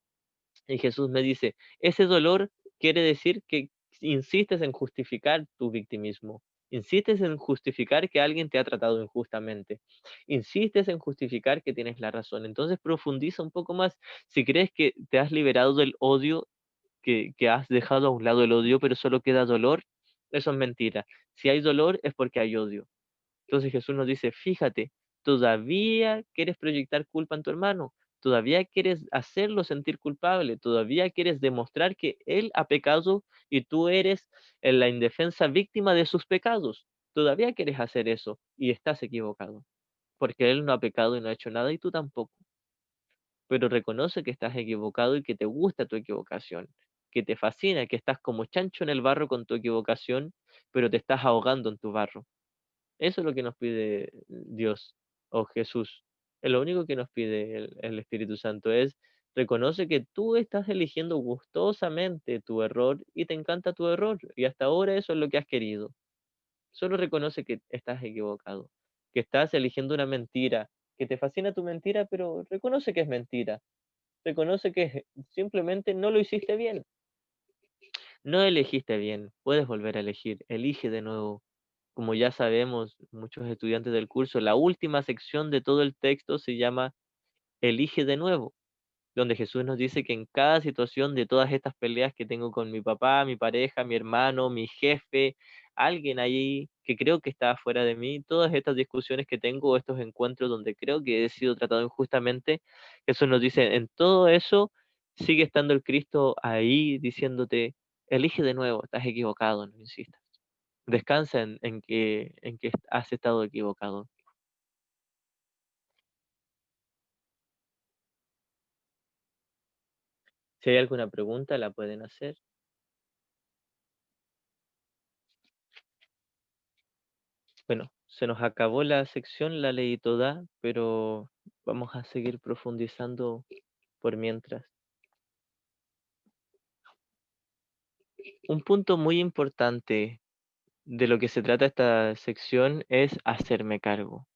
Y Jesús me dice, ese dolor quiere decir que insistes en justificar tu victimismo, insistes en justificar que alguien te ha tratado injustamente, insistes en justificar que tienes la razón. Entonces profundiza un poco más. Si crees que te has liberado del odio, que has dejado a un lado el odio, pero solo queda dolor, eso es mentira. Si hay dolor es porque hay odio. Entonces Jesús nos dice, fíjate, todavía quieres proyectar culpa en tu hermano, todavía quieres hacerlo sentir culpable, todavía quieres demostrar que él ha pecado y tú eres la indefensa víctima de sus pecados. Todavía quieres hacer eso y estás equivocado, porque él no ha pecado y no ha hecho nada y tú tampoco. Pero reconoce que estás equivocado y que te gusta tu equivocación, que te fascina, que estás como chancho en el barro con tu equivocación, pero te estás ahogando en tu barro. Eso es lo que nos pide Dios o Jesús. Es lo único que nos pide el Espíritu Santo es reconoce que tú estás eligiendo gustosamente tu error y te encanta tu error y hasta ahora eso es lo que has querido. Solo reconoce que estás equivocado, que estás eligiendo una mentira, que te fascina tu mentira, pero reconoce que es mentira. Reconoce que simplemente no lo hiciste bien. No elegiste bien, puedes volver a elegir, elige de nuevo. Como ya sabemos, muchos estudiantes del curso, la última sección de todo el texto se llama Elige de nuevo, donde Jesús nos dice que en cada situación de todas estas peleas que tengo con mi papá, mi pareja, mi hermano, mi jefe, alguien ahí que creo que está afuera de mí, todas estas discusiones que tengo, estos encuentros donde creo que he sido tratado injustamente, Jesús nos dice, en todo eso sigue estando el Cristo ahí diciéndote, elige de nuevo, estás equivocado, no insistas. Descansa en que has estado equivocado. Si hay alguna pregunta, la pueden hacer. Bueno, se nos acabó la sección, la leí toda, pero vamos a seguir profundizando por mientras. Un punto muy importante de lo que se trata esta sección es hacerme cargo.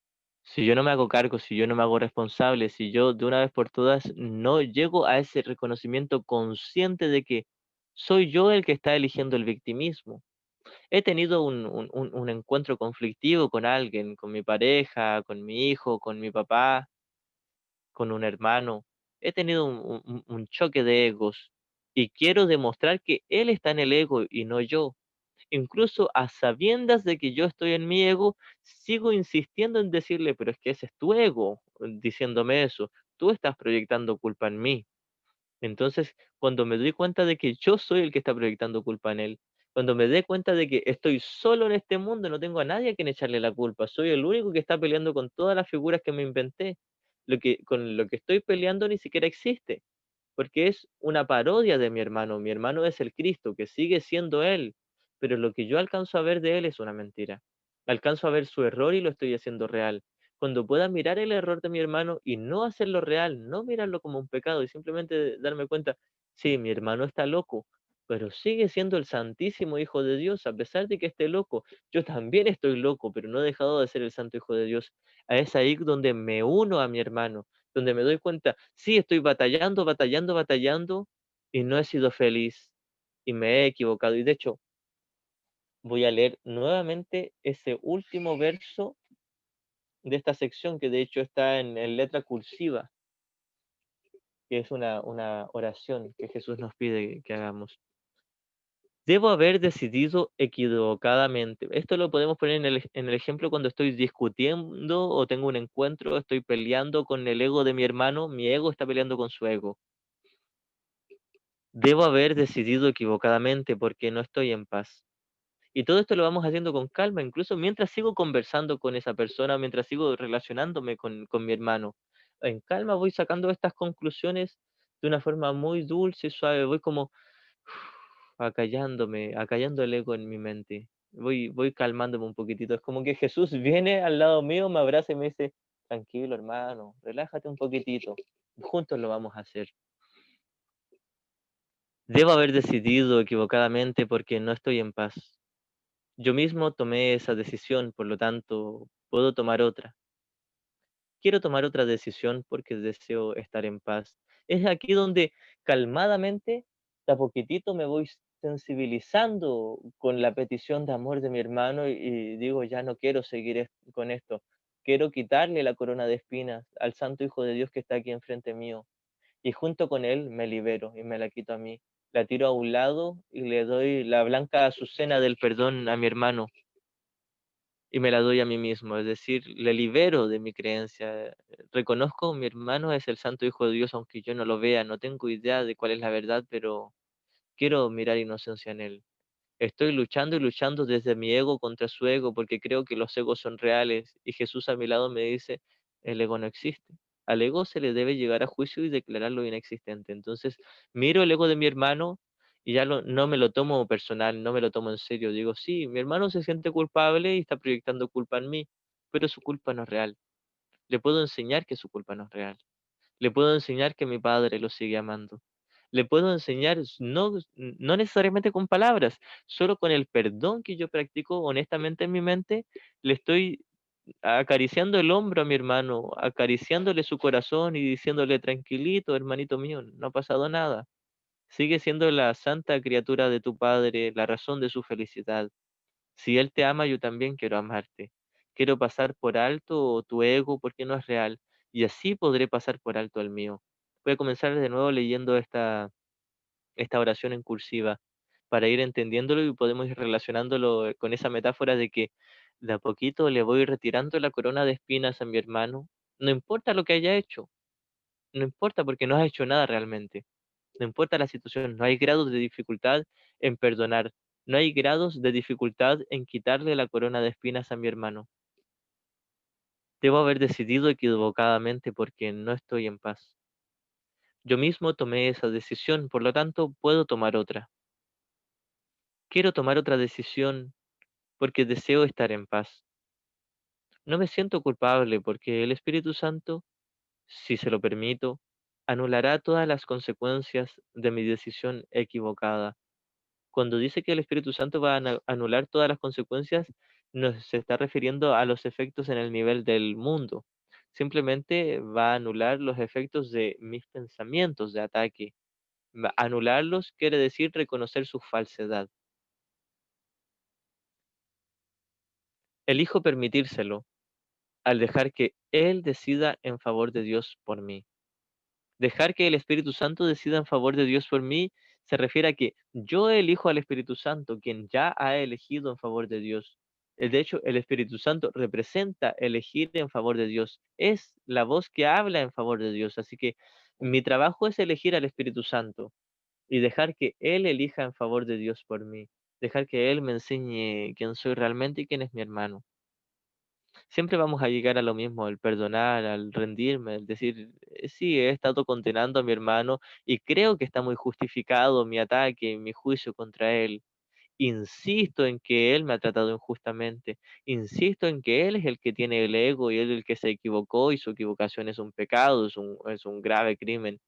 Si yo no me hago cargo, si yo no me hago responsable, si yo de una vez por todas no llego a ese reconocimiento consciente de que soy yo el que está eligiendo el victimismo. He tenido un encuentro conflictivo con alguien, con mi pareja, con mi hijo, con mi papá, con un hermano. He tenido un choque de egos y quiero demostrar que él está en el ego y no yo. Incluso a sabiendas de que yo estoy en mi ego, sigo insistiendo en decirle, pero es que ese es tu ego, diciéndome eso. Tú estás proyectando culpa en mí. Entonces, cuando me doy cuenta de que yo soy el que está proyectando culpa en él, cuando me dé cuenta de que estoy solo en este mundo, no tengo a nadie a quien echarle la culpa, soy el único que está peleando con todas las figuras que me inventé. Con lo que estoy peleando ni siquiera existe, porque es una parodia de mi hermano. Mi hermano es el Cristo, que sigue siendo él, pero lo que yo alcanzo a ver de él es una mentira. Alcanzo a ver su error y lo estoy haciendo real. Cuando pueda mirar el error de mi hermano y no hacerlo real, no mirarlo como un pecado y simplemente darme cuenta, sí, mi hermano está loco, pero sigue siendo el santísimo Hijo de Dios, a pesar de que esté loco. Yo también estoy loco, pero no he dejado de ser el santo Hijo de Dios. Es ahí donde me uno a mi hermano, donde me doy cuenta, sí, estoy batallando, batallando, batallando y no he sido feliz y me he equivocado. Y de hecho, voy a leer nuevamente ese último verso de esta sección, que de hecho está en letra cursiva, que es una oración que Jesús nos pide que hagamos. Debo haber decidido equivocadamente. Esto lo podemos poner en el ejemplo cuando estoy discutiendo o tengo un encuentro, estoy peleando con el ego de mi hermano, mi ego está peleando con su ego. Debo haber decidido equivocadamente porque no estoy en paz. Y todo esto lo vamos haciendo con calma, incluso mientras sigo conversando con esa persona, mientras sigo relacionándome con mi hermano. En calma voy sacando estas conclusiones de una forma muy dulce y suave, voy como acallándome, acallando el ego en mi mente. Voy calmándome un poquitito. Es como que Jesús viene al lado mío, me abraza y me dice, tranquilo hermano, relájate un poquitito, juntos lo vamos a hacer. Debo haber decidido equivocadamente porque no estoy en paz. Yo mismo tomé esa decisión, por lo tanto, puedo tomar otra. Quiero tomar otra decisión porque deseo estar en paz. Es aquí donde calmadamente, de a poquitito me voy sensibilizando con la petición de amor de mi hermano y digo, ya no quiero seguir con esto. Quiero quitarle la corona de espinas al Santo Hijo de Dios que está aquí enfrente mío. Y junto con él me libero y me la quito a mí. La tiro a un lado y le doy la blanca azucena del perdón a mi hermano y me la doy a mí mismo, es decir, le libero de mi creencia. Reconozco mi hermano es el santo Hijo de Dios, aunque yo no lo vea, no tengo idea de cuál es la verdad, pero quiero mirar inocencia en él. Estoy luchando y luchando desde mi ego contra su ego porque creo que los egos son reales y Jesús a mi lado me dice, el ego no existe. Al ego se le debe llegar a juicio y declararlo inexistente. Entonces, miro el ego de mi hermano y ya no me lo tomo personal, no me lo tomo en serio. Digo, sí, mi hermano se siente culpable y está proyectando culpa en mí, pero su culpa no es real. Le puedo enseñar que su culpa no es real. Le puedo enseñar que mi padre lo sigue amando. Le puedo enseñar, no necesariamente con palabras, solo con el perdón que yo practico honestamente en mi mente, le estoy acariciando el hombro a mi hermano, acariciándole su corazón y diciéndole, tranquilito, hermanito mío, no ha pasado nada. Sigue siendo la santa criatura de tu padre, la razón de su felicidad. Si Él te ama, yo también quiero amarte. Quiero pasar por alto tu ego porque no es real, y así podré pasar por alto el mío. Voy a comenzar de nuevo leyendo esta oración en cursiva para ir entendiéndolo y podemos ir relacionándolo con esa metáfora de que de a poquito le voy retirando la corona de espinas a mi hermano. No importa lo que haya hecho, no importa porque no has hecho nada realmente. No importa la situación, no hay grados de dificultad en perdonar. No hay grados de dificultad en quitarle la corona de espinas a mi hermano. Debo haber decidido equivocadamente porque no estoy en paz. Yo mismo tomé esa decisión, por lo tanto puedo tomar otra. Quiero tomar otra decisión porque deseo estar en paz. No me siento culpable porque el Espíritu Santo, si se lo permito, anulará todas las consecuencias de mi decisión equivocada. Cuando dice que el Espíritu Santo va a anular todas las consecuencias, no se está refiriendo a los efectos en el nivel del mundo. Simplemente va a anular los efectos de mis pensamientos de ataque. Anularlos quiere decir reconocer su falsedad. Elijo permitírselo al dejar que Él decida en favor de Dios por mí. Dejar que el Espíritu Santo decida en favor de Dios por mí se refiere a que yo elijo al Espíritu Santo, quien ya ha elegido en favor de Dios. De hecho, el Espíritu Santo representa elegir en favor de Dios. Es la voz que habla en favor de Dios. Así que mi trabajo es elegir al Espíritu Santo y dejar que Él elija en favor de Dios por mí. Dejar que Él me enseñe quién soy realmente y quién es mi hermano. Siempre vamos a llegar a lo mismo, al perdonar, al rendirme, al decir, sí, he estado condenando a mi hermano y creo que está muy justificado mi ataque, mi juicio contra él. Insisto en que él me ha tratado injustamente. Insisto en que él es el que tiene el ego y él es el que se equivocó y su equivocación es un pecado, es un grave crimen.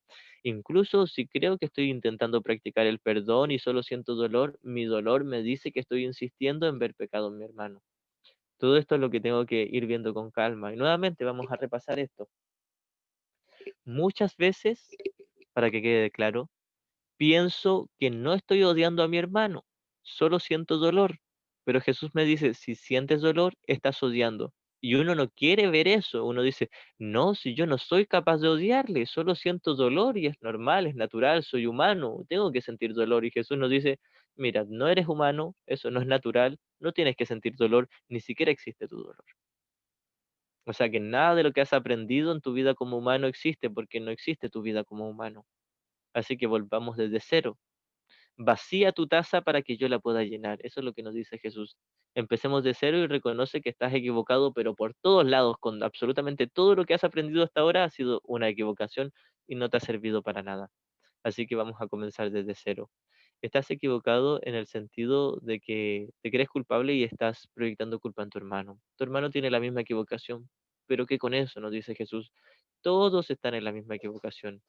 Incluso si creo que estoy intentando practicar el perdón y solo siento dolor, mi dolor me dice que estoy insistiendo en ver pecado en mi hermano. Todo esto es lo que tengo que ir viendo con calma. Y nuevamente vamos a repasar esto. Muchas veces, para que quede claro, pienso que no estoy odiando a mi hermano, solo siento dolor. Pero Jesús me dice, si sientes dolor, estás odiando. Y uno no quiere ver eso. Uno dice, no, si yo no soy capaz de odiarle, solo siento dolor y es normal, es natural, soy humano, tengo que sentir dolor. Y Jesús nos dice, mira, no eres humano, eso no es natural, no tienes que sentir dolor, ni siquiera existe tu dolor. O sea que nada de lo que has aprendido en tu vida como humano existe porque no existe tu vida como humano. Así que volvamos desde cero. Vacía tu taza para que yo la pueda llenar. Eso es lo que nos dice Jesús. Empecemos de cero y reconoce que estás equivocado, pero por todos lados, con absolutamente todo lo que has aprendido hasta ahora ha sido una equivocación y no te ha servido para nada. Así que vamos a comenzar desde cero. Estás equivocado en el sentido de que te crees culpable y estás proyectando culpa en tu hermano. Tu hermano tiene la misma equivocación, pero ¿qué con eso? Nos dice Jesús. Todos están en la misma equivocación.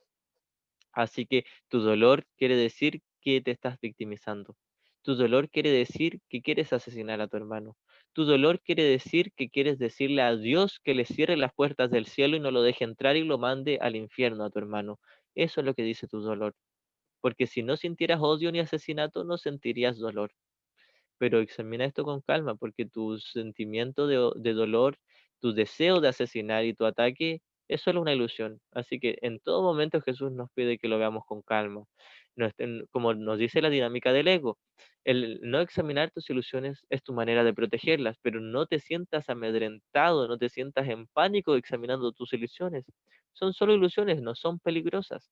Así que tu dolor quiere decir que te estás victimizando. Tu dolor quiere decir que quieres asesinar a tu hermano. Tu dolor quiere decir que quieres decirle a Dios que le cierre las puertas del cielo y no lo deje entrar y lo mande al infierno a tu hermano. Eso es lo que dice tu dolor. Porque si no sintieras odio ni asesinato, no sentirías dolor. Pero examina esto con calma, porque tu sentimiento de dolor, tu deseo de asesinar y tu ataque es solo una ilusión. Así que en todo momento Jesús nos pide que lo veamos con calma. No como nos dice la dinámica del ego, el no examinar tus ilusiones es tu manera de protegerlas, pero no te sientas amedrentado, no te sientas en pánico examinando tus ilusiones. Son solo ilusiones, no son peligrosas.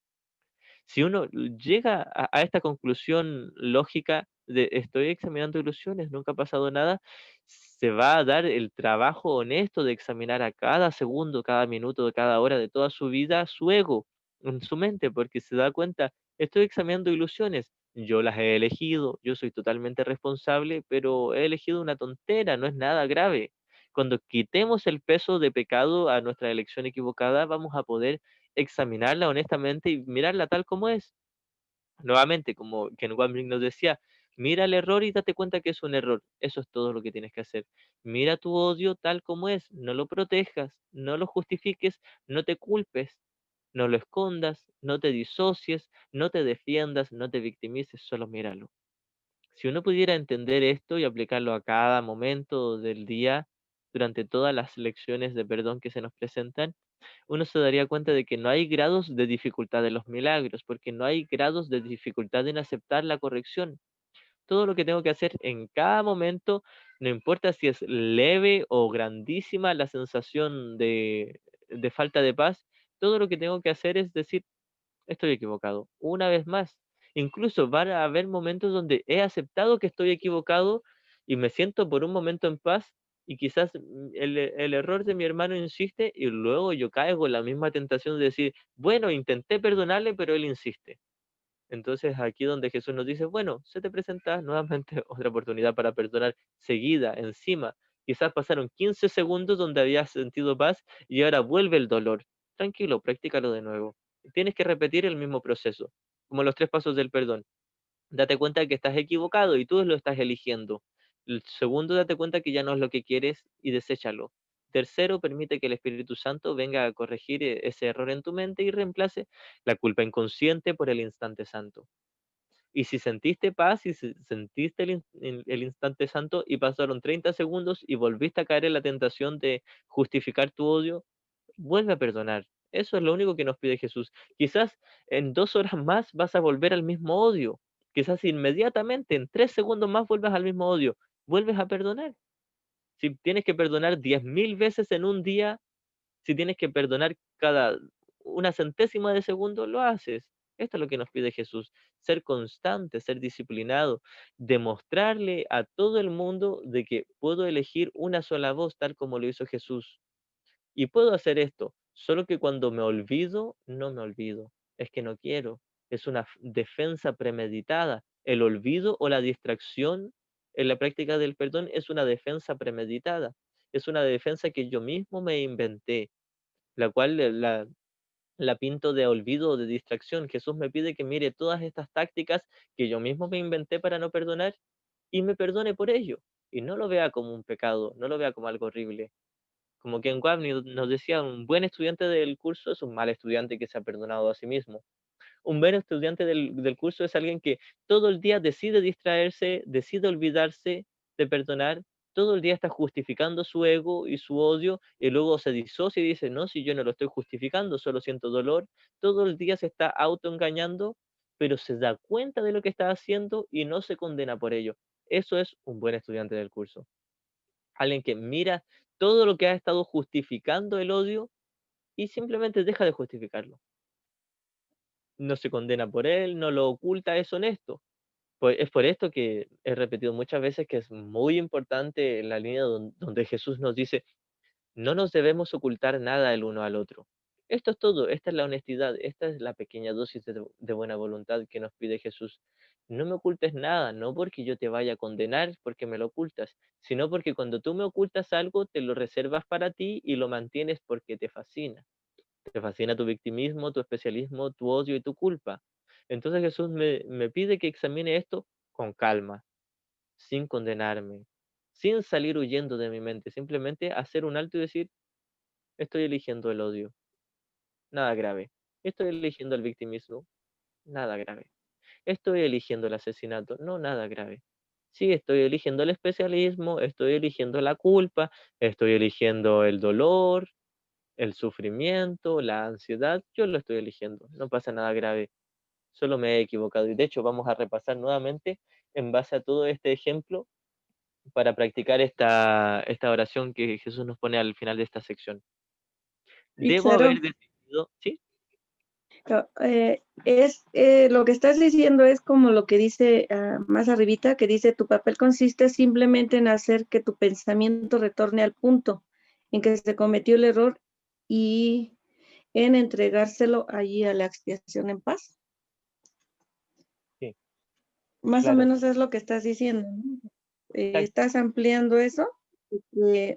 Si uno llega a esta conclusión lógica de estoy examinando ilusiones, nunca ha pasado nada, se va a dar el trabajo honesto de examinar a cada segundo, cada minuto, de cada hora de toda su vida su ego en su mente, porque se da cuenta, estoy examinando ilusiones, yo las he elegido, yo soy totalmente responsable, pero he elegido una tontera, no es nada grave. Cuando quitemos el peso de pecado a nuestra elección equivocada, vamos a poder examinarla honestamente y mirarla tal como es. Nuevamente, como Ken Wambring nos decía, mira el error y date cuenta que es un error. Eso es todo lo que tienes que hacer. Mira tu odio tal como es. No lo protejas, no lo justifiques, no te culpes, no lo escondas, no te disocies, no te defiendas, no te victimices, solo míralo. Si uno pudiera entender esto y aplicarlo a cada momento del día, durante todas las lecciones de perdón que se nos presentan, uno se daría cuenta de que no hay grados de dificultad en los milagros, porque no hay grados de dificultad en aceptar la corrección. Todo lo que tengo que hacer en cada momento, no importa si es leve o grandísima la sensación de falta de paz, todo lo que tengo que hacer es decir, estoy equivocado, una vez más. Incluso van a haber momentos donde he aceptado que estoy equivocado y me siento por un momento en paz y quizás el error de mi hermano insiste y luego yo caigo en la misma tentación de decir, bueno, intenté perdonarle, pero él insiste. Entonces aquí donde Jesús nos dice, bueno, se te presenta nuevamente otra oportunidad para perdonar seguida, encima. Quizás pasaron 15 segundos donde habías sentido paz y ahora vuelve el dolor. Tranquilo, practícalo de nuevo. Tienes que repetir el mismo proceso, como los 3 pasos del perdón. Date cuenta que estás equivocado y tú lo estás eligiendo. El segundo, date cuenta que ya no es lo que quieres y deséchalo. Tercero, permite que el Espíritu Santo venga a corregir ese error en tu mente y reemplace la culpa inconsciente por el instante santo. Y si sentiste paz y sentiste el instante santo y pasaron 30 segundos y volviste a caer en la tentación de justificar tu odio, vuelve a perdonar. Eso es lo único que nos pide Jesús. Quizás en 2 horas más vas a volver al mismo odio. Quizás inmediatamente, en 3 segundos más, vuelvas al mismo odio. Vuelves a perdonar. Si tienes que perdonar 10.000 veces en un día, si tienes que perdonar cada una centésima de segundo, lo haces. Esto es lo que nos pide Jesús, ser constante, ser disciplinado, demostrarle a todo el mundo de que puedo elegir una sola voz, tal como lo hizo Jesús. Y puedo hacer esto, solo que cuando me olvido, no me olvido. Es que no quiero. Es una defensa premeditada. El olvido o la distracción en la práctica del perdón es una defensa premeditada. Es una defensa que yo mismo me inventé, la cual la pinto de olvido o de distracción. Jesús me pide que mire todas estas tácticas que yo mismo me inventé para no perdonar y me perdone por ello. Y no lo vea como un pecado, no lo vea como algo horrible. Como Ken Wapnick nos decía, un buen estudiante del curso es un mal estudiante que se ha perdonado a sí mismo. Un buen estudiante del curso es alguien que todo el día decide distraerse, decide olvidarse de perdonar, todo el día está justificando su ego y su odio y luego se disocia y dice, no, si yo no lo estoy justificando, solo siento dolor. Todo el día se está autoengañando, pero se da cuenta de lo que está haciendo y no se condena por ello. Eso es un buen estudiante del curso. Alguien que mira todo lo que ha estado justificando el odio y simplemente deja de justificarlo. No se condena por él, no lo oculta, es honesto. Pues es por esto que he repetido muchas veces que es muy importante la línea donde Jesús nos dice, no nos debemos ocultar nada el uno al otro. Esto es todo, esta es la honestidad, esta es la pequeña dosis de buena voluntad que nos pide Jesús. No me ocultes nada, no porque yo te vaya a condenar porque me lo ocultas, sino porque cuando tú me ocultas algo, te lo reservas para ti y lo mantienes porque te fascina. Te fascina tu victimismo, tu especialismo, tu odio y tu culpa. Entonces Jesús me pide que examine esto con calma, sin condenarme, sin salir huyendo de mi mente, simplemente hacer un alto y decir, estoy eligiendo el odio, nada grave. Estoy eligiendo el victimismo, nada grave. Estoy eligiendo el asesinato, no nada grave. Sí, estoy eligiendo el especialismo, estoy eligiendo la culpa, estoy eligiendo el dolor, el sufrimiento, la ansiedad, yo lo estoy eligiendo, no pasa nada grave, solo me he equivocado. Y de hecho vamos a repasar nuevamente en base a todo este ejemplo para practicar esta oración que Jesús nos pone al final de esta sección. Debo Itzaro, haber decidido, ¿sí? lo que estás diciendo es como lo que dice más arribita, que dice, tu papel consiste simplemente en hacer que tu pensamiento retorne al punto en que se cometió el error y en entregárselo allí a la expiación en paz. Sí, Más o claro. menos es lo que estás diciendo, ¿no? Exacto. Estás ampliando eso.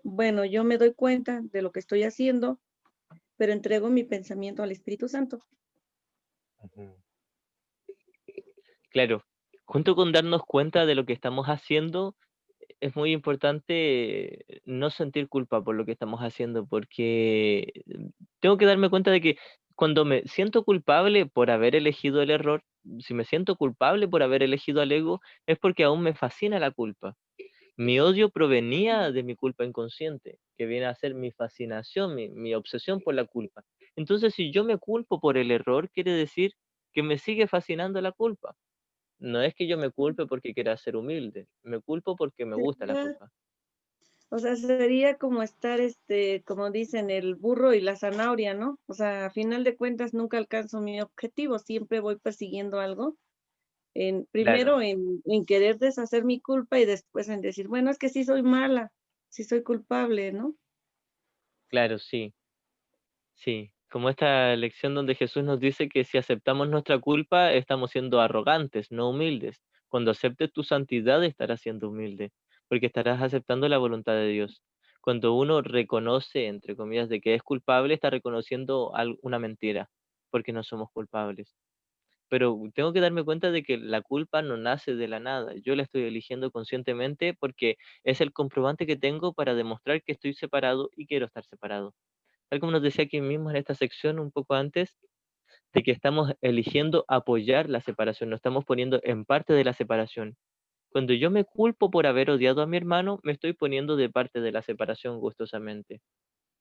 Bueno, yo me doy cuenta de lo que estoy haciendo, pero entrego mi pensamiento al Espíritu Santo. Ujú. Claro, junto con darnos cuenta de lo que estamos haciendo, es muy importante no sentir culpa por lo que estamos haciendo, porque tengo que darme cuenta de que cuando me siento culpable por haber elegido el error, si me siento culpable por haber elegido al ego, es porque aún me fascina la culpa. Mi odio provenía de mi culpa inconsciente, que viene a ser mi fascinación, mi obsesión por la culpa. Entonces, si yo me culpo por el error, quiere decir que me sigue fascinando la culpa. No es que yo me culpe porque quiera ser humilde, me culpo porque me gusta la Sería, culpa. o sea, sería como estar, como dicen, el burro y la zanahoria, ¿no? O sea, a final de cuentas nunca alcanzo mi objetivo, siempre voy persiguiendo algo Claro, Primero en querer deshacer mi culpa y después en decir, bueno, es que sí soy mala, sí soy culpable, ¿no? claro, sí, sí. Como esta lección donde Jesús nos dice que si aceptamos nuestra culpa, estamos siendo arrogantes, no humildes. Cuando aceptes tu santidad, estarás siendo humilde, porque estarás aceptando la voluntad de Dios. Cuando uno reconoce, entre comillas, de que es culpable, está reconociendo una mentira, porque no somos culpables. Pero tengo que darme cuenta de que la culpa no nace de la nada. Yo la estoy eligiendo conscientemente porque es el comprobante que tengo para demostrar que estoy separado y quiero estar separado. Tal como nos decía aquí mismo en esta sección un poco antes, de que estamos eligiendo apoyar la separación, nos estamos poniendo en parte de la separación. Cuando yo me culpo por haber odiado a mi hermano, me estoy poniendo de parte de la separación gustosamente.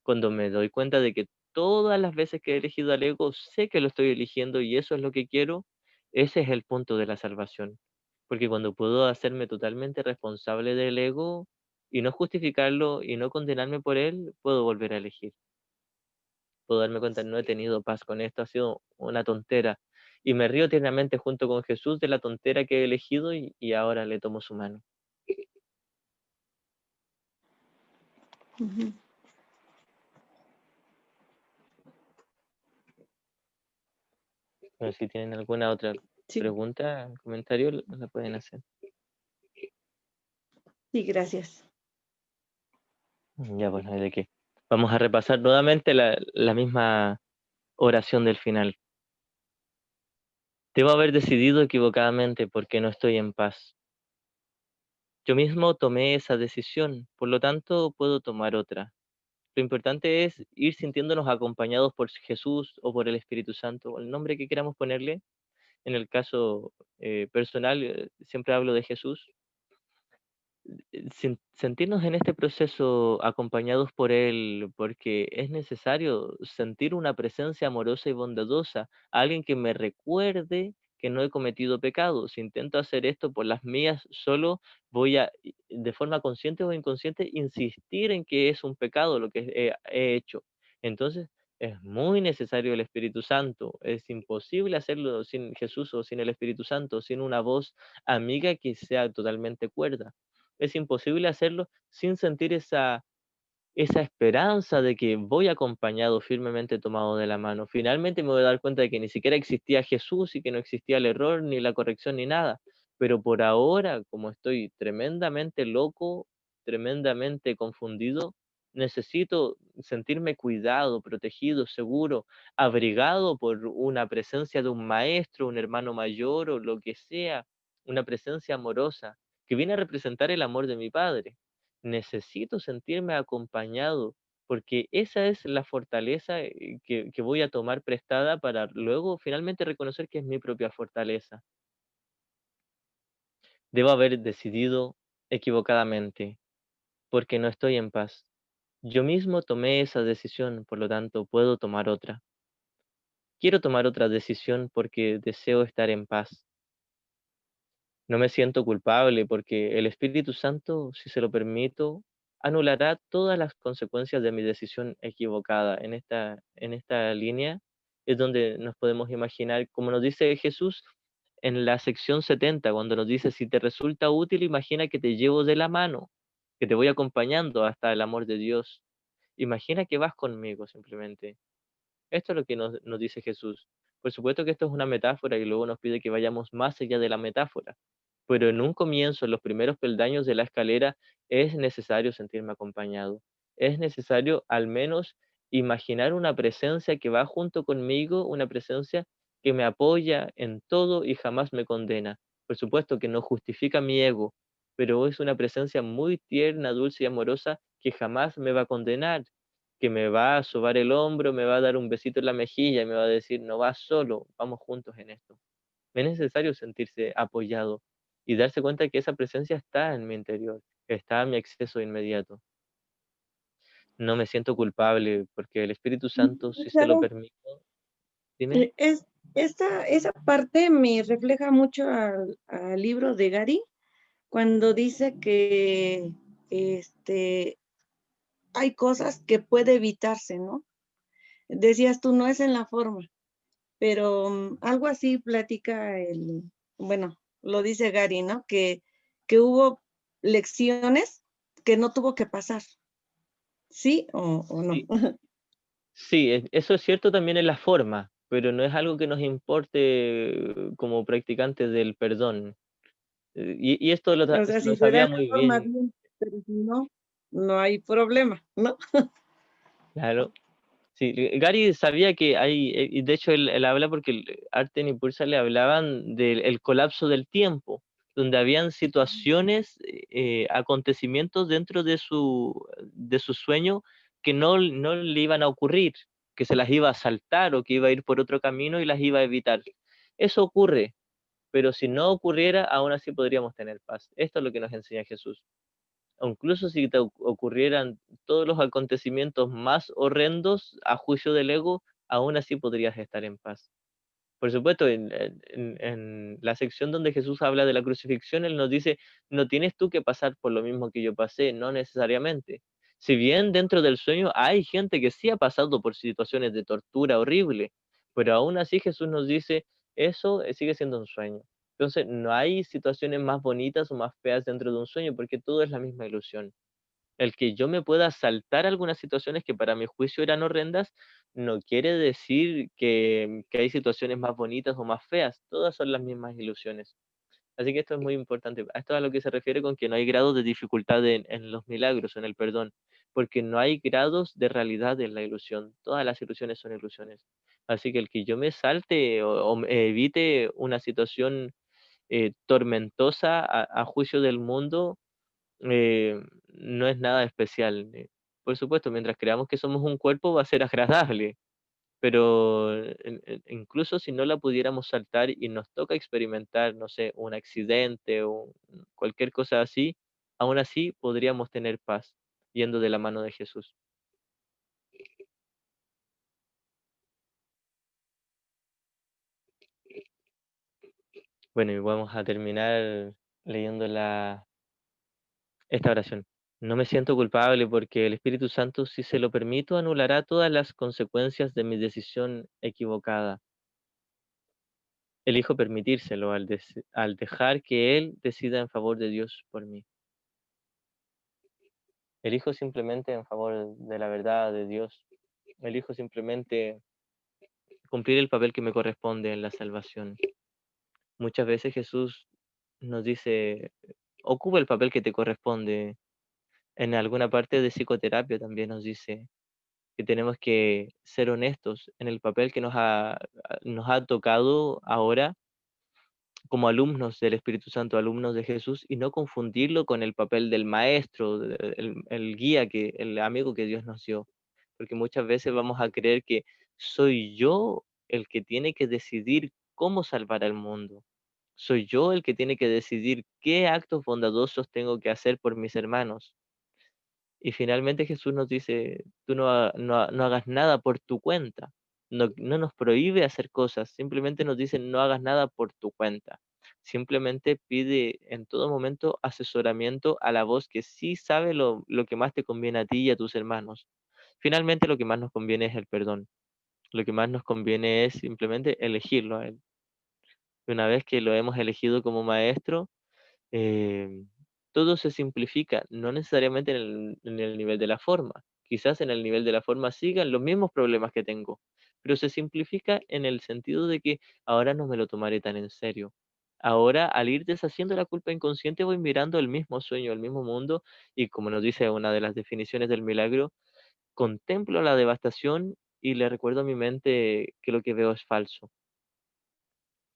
Cuando me doy cuenta de que todas las veces que he elegido al ego, sé que lo estoy eligiendo y eso es lo que quiero, ese es el punto de la salvación. Porque cuando puedo hacerme totalmente responsable del ego y no justificarlo y no condenarme por él, puedo volver a elegir. Puedo darme cuenta, no he tenido paz con esto, ha sido una tontera. Y me río tiernamente junto con Jesús de la tontera que he elegido y ahora le tomo su mano. Ujú. Bueno, si tienen alguna otra Sí, pregunta, comentario, la pueden hacer. sí, gracias. Ya, bueno, ¿de qué? Vamos a repasar nuevamente la misma oración del final. Debo haber decidido equivocadamente porque no estoy en paz. Yo mismo tomé esa decisión, por lo tanto puedo tomar otra. Lo importante es ir sintiéndonos acompañados por Jesús o por el Espíritu Santo, o el nombre que queramos ponerle. En el caso personal, siempre hablo de Jesús, sentirnos en este proceso acompañados por Él, porque es necesario sentir una presencia amorosa y bondadosa, alguien que me recuerde que no he cometido pecados. Si intento hacer esto por las mías, solo voy a, de forma consciente o inconsciente, insistir en que es un pecado lo que he hecho. Entonces, es muy necesario el Espíritu Santo. Es imposible hacerlo sin Jesús o sin el Espíritu Santo, sin una voz amiga que sea totalmente cuerda. Es imposible hacerlo sin sentir esa esperanza de que voy acompañado, firmemente tomado de la mano. Finalmente me voy a dar cuenta de que ni siquiera existía Jesús y que no existía el error, ni la corrección, ni nada. Pero por ahora, como estoy tremendamente loco, tremendamente confundido, necesito sentirme cuidado, protegido, seguro, abrigado por una presencia de un maestro, un hermano mayor o lo que sea, una presencia amorosa que viene a representar el amor de mi Padre. Necesito sentirme acompañado, porque esa es la fortaleza que voy a tomar prestada para luego finalmente reconocer que es mi propia fortaleza. Debo haber decidido equivocadamente, porque no estoy en paz. Yo mismo tomé esa decisión, por lo tanto puedo tomar otra. Quiero tomar otra decisión porque deseo estar en paz. No me siento culpable porque el Espíritu Santo, si se lo permito, anulará todas las consecuencias de mi decisión equivocada. En esta línea es donde nos podemos imaginar, como nos dice Jesús en la sección 70, cuando nos dice, si te resulta útil, imagina que te llevo de la mano, que te voy acompañando hasta el amor de Dios. Imagina que vas conmigo simplemente. Esto es lo que nos dice Jesús. Por supuesto que esto es una metáfora y luego nos pide que vayamos más allá de la metáfora, pero en un comienzo, en los primeros peldaños de la escalera, es necesario sentirme acompañado. Es necesario al menos imaginar una presencia que va junto conmigo, una presencia que me apoya en todo y jamás me condena. Por supuesto que no justifica mi ego, pero es una presencia muy tierna, dulce y amorosa que jamás me va a condenar, que me va a sobar el hombro, me va a dar un besito en la mejilla y me va a decir, no vas solo, vamos juntos en esto. Es necesario sentirse apoyado y darse cuenta que esa presencia está en mi interior, está a mi acceso inmediato. No me siento culpable porque el Espíritu Santo, si se lo Claro, permito, dime. esa parte me refleja mucho al libro de Gary, cuando dice que este, hay cosas que puede evitarse, ¿no? Decías tú, no es en la forma, pero algo así platica bueno, lo dice Gary, ¿no? Que hubo lecciones que no tuvo que pasar, ¿sí o no? Sí, sí, eso es cierto también en la forma, pero no es algo que nos importe como practicantes del perdón. Y esto O sea, lo si se da sabía en la muy forma bien, bien, pero si no, no hay problema, ¿no? claro. Sí, Gary sabía que hay, y de hecho él habla porque Arten y Pursa le hablaban del el colapso del tiempo, donde habían situaciones, acontecimientos dentro de su sueño que no le iban a ocurrir, que se las iba a saltar o que iba a ir por otro camino y las iba a evitar. Eso ocurre, pero si no ocurriera, aún así podríamos tener paz. Esto es lo que nos enseña Jesús. O incluso si te ocurrieran todos los acontecimientos más horrendos a juicio del ego, aún así podrías estar en paz. Por supuesto, en la sección donde Jesús habla de la crucifixión, Él nos dice, no tienes tú que pasar por lo mismo que yo pasé, no necesariamente. Si bien dentro del sueño hay gente que sí ha pasado por situaciones de tortura horrible, pero aún así Jesús nos dice, eso sigue siendo un sueño. Entonces, no hay situaciones más bonitas o más feas dentro de un sueño, porque todo es la misma ilusión. El que yo me pueda saltar algunas situaciones que para mi juicio eran horrendas, no quiere decir que hay situaciones más bonitas o más feas, todas son las mismas ilusiones. Así que esto es muy importante. A esto es a lo que se refiere con que no hay grados de dificultad en los milagros, en el perdón, porque no hay grados de realidad en la ilusión. Todas las ilusiones son ilusiones. Así que el que yo me salte o me evite una situación tormentosa a juicio del mundo, no es nada especial. Por supuesto, mientras creamos que somos un cuerpo va a ser agradable, pero incluso si no la pudiéramos saltar y nos toca experimentar, no sé, un accidente o cualquier cosa así, aún así podríamos tener paz yendo de la mano de Jesús. Bueno, y vamos a terminar leyendo esta oración. No me siento culpable porque el Espíritu Santo, si se lo permito, anulará todas las consecuencias de mi decisión equivocada. Elijo permitírselo al dejar que Él decida en favor de Dios por mí. Elijo simplemente en favor de la verdad de Dios. Elijo simplemente cumplir el papel que me corresponde en la salvación. Muchas veces Jesús nos dice, ocupa el papel que te corresponde. En alguna parte de psicoterapia también nos dice que tenemos que ser honestos en el papel que nos ha tocado ahora como alumnos del Espíritu Santo, alumnos de Jesús, y no confundirlo con el papel del maestro, el guía, el amigo que Dios nos dio. Porque muchas veces vamos a creer que soy yo el que tiene que decidir cómo salvar al mundo. Soy yo el que tiene que decidir qué actos bondadosos tengo que hacer por mis hermanos. Y finalmente Jesús nos dice, tú no hagas nada por tu cuenta. No nos prohíbe hacer cosas, simplemente nos dice, no hagas nada por tu cuenta. Simplemente pide en todo momento asesoramiento a la voz que sí sabe lo que más te conviene a ti y a tus hermanos. Finalmente lo que más nos conviene es el perdón. Lo que más nos conviene es simplemente elegirlo a Él. Y una vez que lo hemos elegido como maestro, eh, todo se simplifica, no necesariamente en el nivel de la forma. Quizás en el nivel de la forma sigan los mismos problemas que tengo, pero se simplifica en el sentido de que ahora no me lo tomaré tan en serio. Ahora, al ir deshaciendo la culpa inconsciente, voy mirando el mismo sueño, el mismo mundo, y como nos dice una de las definiciones del milagro, contemplo la devastación y le recuerdo a mi mente que lo que veo es falso.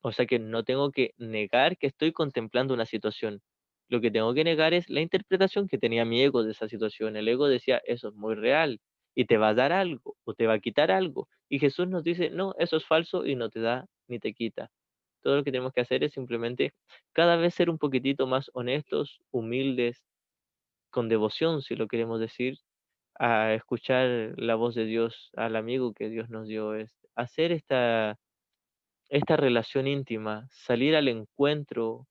O sea que no tengo que negar que estoy contemplando una situación. Lo que tengo que negar es la interpretación que tenía mi ego de esa situación. El ego decía, eso es muy real y te va a dar algo o te va a quitar algo. Y Jesús nos dice, no, eso es falso y no te da ni te quita. Todo lo que tenemos que hacer es simplemente cada vez ser un poquitito más honestos, humildes, con devoción, si lo queremos decir, a escuchar la voz de Dios, al amigo que Dios nos dio, es hacer esta relación íntima, salir al encuentro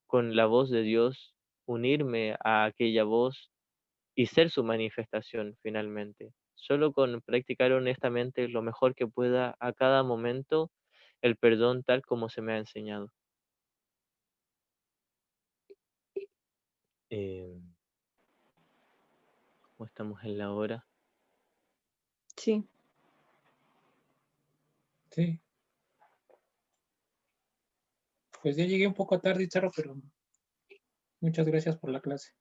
con la voz de Dios, unirme a aquella voz y ser su manifestación finalmente. Solo con practicar honestamente lo mejor que pueda a cada momento el perdón tal como se me ha enseñado. Eh, ¿Cómo estamos en la hora? Sí. Sí, pues ya llegué un poco tarde, Charo, pero muchas gracias por la clase.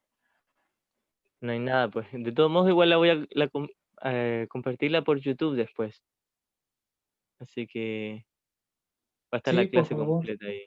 No hay nada, pues. De todos modos, igual la voy compartirla por YouTube después. Así que va a estar la Sí, por clase favor. completa ahí.